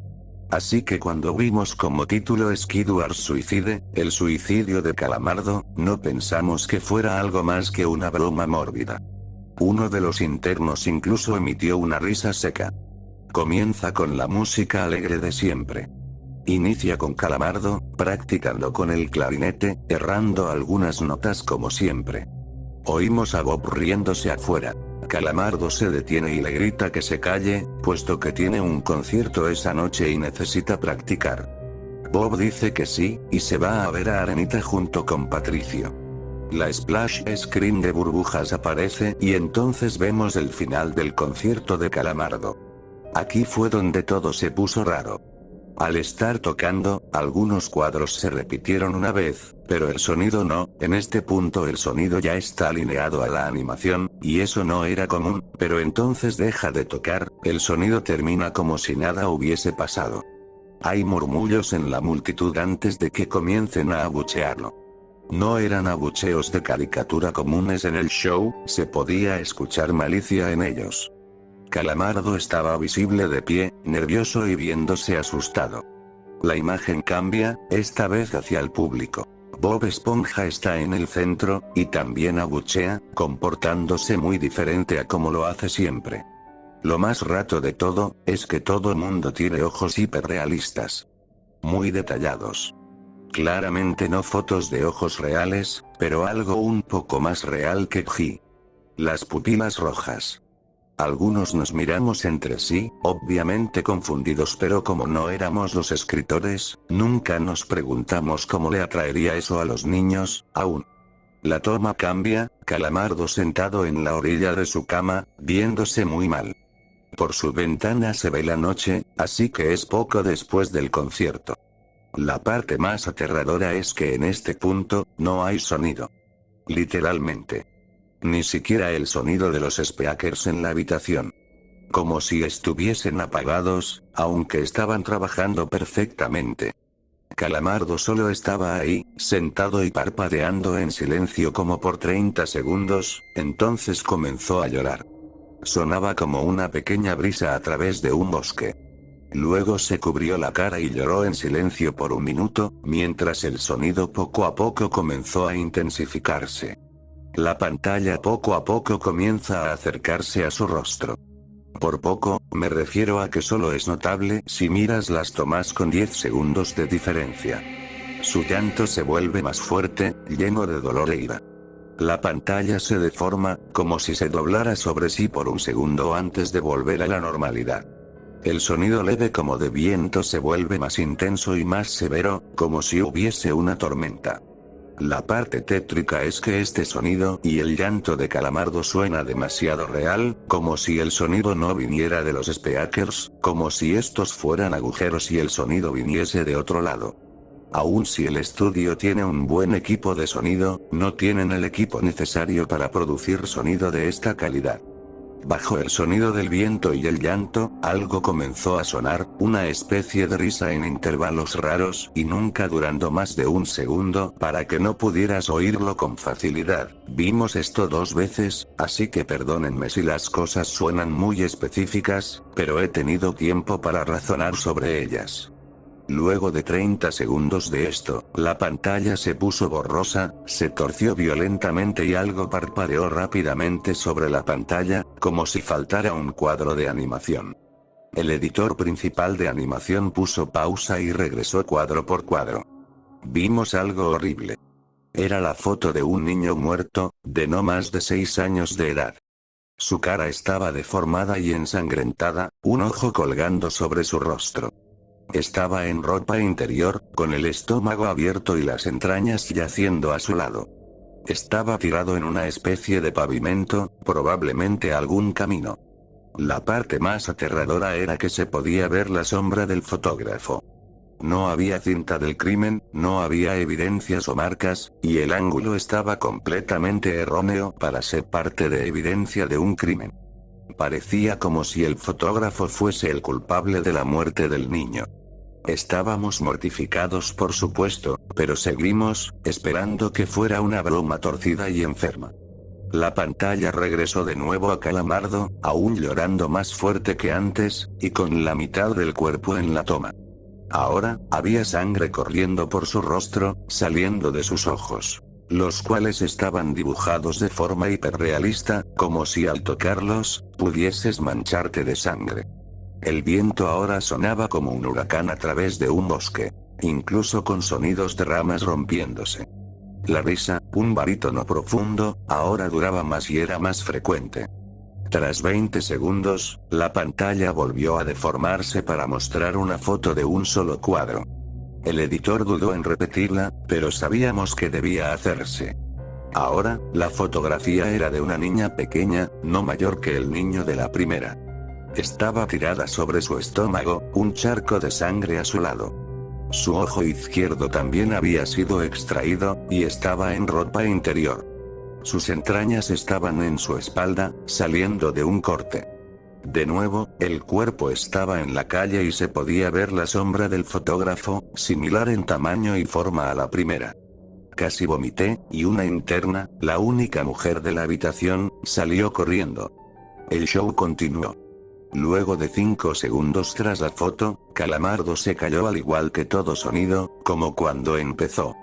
Speaker 1: Así que cuando vimos como título Skidward Suicide, el suicidio de Calamardo, no pensamos que fuera algo más que una broma mórbida. Uno de los internos incluso emitió una risa seca. Comienza con la música alegre de siempre. Inicia con Calamardo, practicando con el clarinete, errando algunas notas como siempre. Oímos a Bob riéndose afuera. Calamardo se detiene y le grita que se calle, puesto que tiene un concierto esa noche y necesita practicar. Bob dice que sí, y se va a ver a Arenita junto con Patricio. La splash screen de burbujas aparece y entonces vemos el final del concierto de Calamardo. Aquí fue donde todo se puso raro. Al estar tocando, algunos cuadros se repitieron una vez, pero el sonido no. En este punto el sonido ya está alineado a la animación, y eso no era común, pero entonces deja de tocar, el sonido termina como si nada hubiese pasado. Hay murmullos en la multitud antes de que comiencen a abuchearlo. No eran abucheos de caricatura comunes en el show, se podía escuchar malicia en ellos. Calamardo estaba visible de pie, nervioso y viéndose asustado. La imagen cambia, esta vez hacia el público. Bob Esponja está en el centro, y también abuchea, comportándose muy diferente a como lo hace siempre. Lo más rato de todo, es que todo mundo tiene ojos hiperrealistas. Muy detallados. Claramente no fotos de ojos reales, pero algo un poco más real que G. Las pupilas rojas. Algunos nos miramos entre sí, obviamente confundidos, pero como no éramos los escritores, nunca nos preguntamos cómo le atraería eso a los niños, aún. La toma cambia, Calamardo sentado en la orilla de su cama, viéndose muy mal. Por su ventana se ve la noche, así que es poco después del concierto. La parte más aterradora es que en este punto, no hay sonido. Literalmente. Ni siquiera el sonido de los speakers en la habitación. Como si estuviesen apagados, aunque estaban trabajando perfectamente. Calamardo solo estaba ahí, sentado y parpadeando en silencio como por 30 segundos, entonces comenzó a llorar. Sonaba como una pequeña brisa a través de un bosque. Luego se cubrió la cara y lloró en silencio por un minuto, mientras el sonido poco a poco comenzó a intensificarse. La pantalla poco a poco comienza a acercarse a su rostro. Por poco, me refiero a que solo es notable si miras las tomas con 10 segundos de diferencia. Su llanto se vuelve más fuerte, lleno de dolor e ira. La pantalla se deforma, como si se doblara sobre sí por un segundo antes de volver a la normalidad. El sonido leve como de viento se vuelve más intenso y más severo, como si hubiese una tormenta. La parte tétrica es que este sonido y el llanto de Calamardo suena demasiado real, como si el sonido no viniera de los speakers, como si estos fueran agujeros y el sonido viniese de otro lado. Aun si el estudio tiene un buen equipo de sonido, no tienen el equipo necesario para producir sonido de esta calidad. Bajo el sonido del viento y el llanto, algo comenzó a sonar, una especie de risa en intervalos raros y nunca durando más de un segundo para que no pudieras oírlo con facilidad. Vimos esto 2 veces, así que perdónenme si las cosas suenan muy específicas, pero he tenido tiempo para razonar sobre ellas. Luego de 30 segundos de esto, la pantalla se puso borrosa, se torció violentamente y algo parpadeó rápidamente sobre la pantalla, como si faltara un cuadro de animación. El editor principal de animación puso pausa y regresó cuadro por cuadro. Vimos algo horrible. Era la foto de un niño muerto, de no más de 6 años de edad. Su cara estaba deformada y ensangrentada, un ojo colgando sobre su rostro. Estaba en ropa interior, con el estómago abierto y las entrañas yaciendo a su lado. Estaba tirado en una especie de pavimento, probablemente algún camino. La parte más aterradora era que se podía ver la sombra del fotógrafo. No había cinta del crimen, no había evidencias o marcas, y el ángulo estaba completamente erróneo para ser parte de evidencia de un crimen. Parecía como si el fotógrafo fuese el culpable de la muerte del niño. Estábamos mortificados por supuesto, pero seguimos, esperando que fuera una broma torcida y enferma. La pantalla regresó de nuevo a Calamardo, aún llorando más fuerte que antes, y con la mitad del cuerpo en la toma. Ahora, había sangre corriendo por su rostro, saliendo de sus ojos, los cuales estaban dibujados de forma hiperrealista, como si al tocarlos, pudieses mancharte de sangre. El viento ahora sonaba como un huracán a través de un bosque, incluso con sonidos de ramas rompiéndose. La risa, un barítono profundo, ahora duraba más y era más frecuente. Tras 20 segundos, la pantalla volvió a deformarse para mostrar una foto de un solo cuadro. El editor dudó en repetirla, pero sabíamos que debía hacerse. Ahora, la fotografía era de una niña pequeña, no mayor que el niño de la primera. Estaba tirada sobre su estómago, un charco de sangre a su lado. Su ojo izquierdo también había sido extraído, y estaba en ropa interior. Sus entrañas estaban en su espalda, saliendo de un corte. De nuevo, el cuerpo estaba en la calle y se podía ver la sombra del fotógrafo, similar en tamaño y forma a la primera. Casi vomité, y una interna, la única mujer de la habitación, salió corriendo. El show continuó. Luego de 5 segundos tras la foto, Calamardo se cayó al igual que todo sonido, como cuando empezó.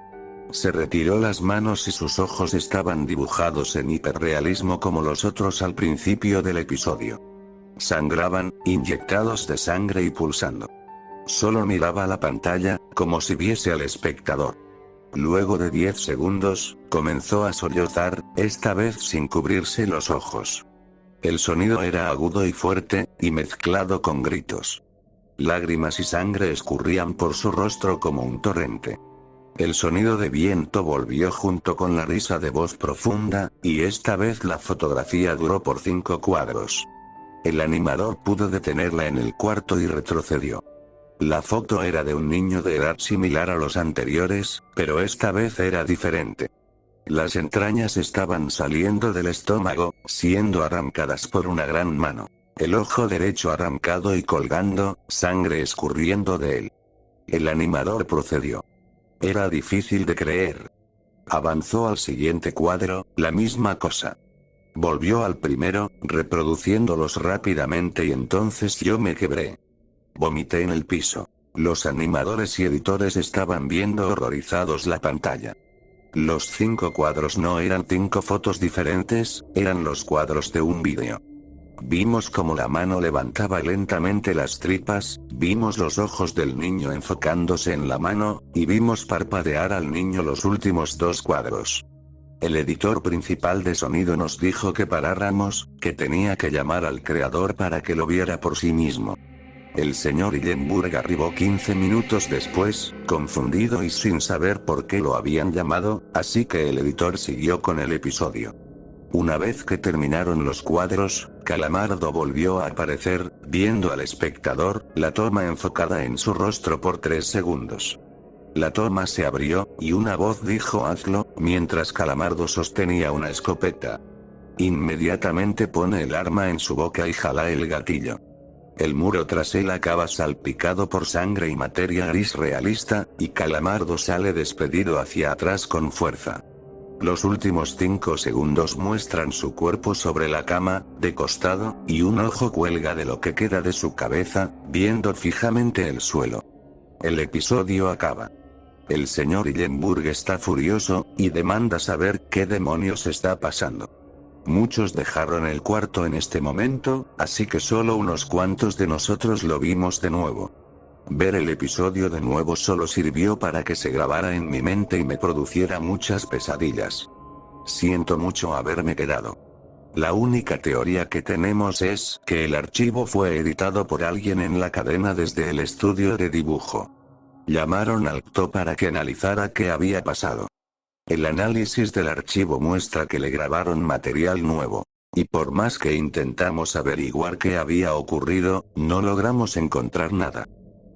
Speaker 1: Se retiró las manos y sus ojos estaban dibujados en hiperrealismo como los otros al principio del episodio. Sangraban, inyectados de sangre y pulsando. Solo miraba la pantalla, como si viese al espectador. Luego de 10 segundos, comenzó a sollozar, esta vez sin cubrirse los ojos. El sonido era agudo y fuerte, y mezclado con gritos. Lágrimas y sangre escurrían por su rostro como un torrente. El sonido de viento volvió junto con la risa de voz profunda, y esta vez la fotografía duró por 5 cuadros. El animador pudo detenerla en el cuarto y retrocedió. La foto era de un niño de edad similar a los anteriores, pero esta vez era diferente. Las entrañas estaban saliendo del estómago, siendo arrancadas por una gran mano. El ojo derecho arrancado y colgando, sangre escurriendo de él. El animador procedió. Era difícil de creer. Avanzó al siguiente cuadro, la misma cosa. Volvió al primero, reproduciéndolos rápidamente y entonces yo me quebré. Vomité en el piso. Los animadores y editores estaban viendo horrorizados la pantalla. Los 5 cuadros no eran 5 fotos diferentes, eran los cuadros de un vídeo. Vimos cómo la mano levantaba lentamente las tripas, vimos los ojos del niño enfocándose en la mano, y vimos parpadear al niño los últimos 2 cuadros. El editor principal de sonido nos dijo que paráramos, que tenía que llamar al creador para que lo viera por sí mismo. El señor Hillenburg arribó 15 minutos después, confundido y sin saber por qué lo habían llamado, así que el editor siguió con el episodio. Una vez que terminaron los cuadros, Calamardo volvió a aparecer, viendo al espectador, la toma enfocada en su rostro por 3 segundos. La toma se abrió, y una voz dijo hazlo, mientras Calamardo sostenía una escopeta. Inmediatamente pone el arma en su boca y jala el gatillo. El muro tras él acaba salpicado por sangre y materia gris realista, y Calamardo sale despedido hacia atrás con fuerza. Los últimos 5 segundos muestran su cuerpo sobre la cama, de costado, y un ojo cuelga de lo que queda de su cabeza, viendo fijamente el suelo. El episodio acaba. El señor Hillenburg está furioso, y demanda saber qué demonios está pasando. Muchos dejaron el cuarto en este momento, así que solo unos cuantos de nosotros lo vimos de nuevo. Ver el episodio de nuevo solo sirvió para que se grabara en mi mente y me produciera muchas pesadillas. Siento mucho haberme quedado. La única teoría que tenemos es que el archivo fue editado por alguien en la cadena desde el estudio de dibujo. Llamaron al CTO para que analizara qué había pasado. El análisis del archivo muestra que le grabaron material nuevo. Y por más que intentamos averiguar qué había ocurrido, no logramos encontrar nada.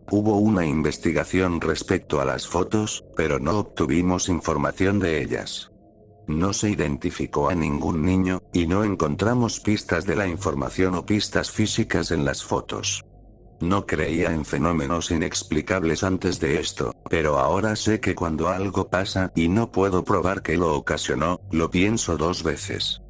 Speaker 1: Hubo una investigación respecto a las fotos, pero no obtuvimos información de ellas. No se identificó a ningún niño, y no encontramos pistas de la información o pistas físicas en las fotos. No creía en fenómenos inexplicables antes de esto, pero ahora sé que cuando algo pasa y no puedo probar que lo ocasionó, lo pienso 2 veces.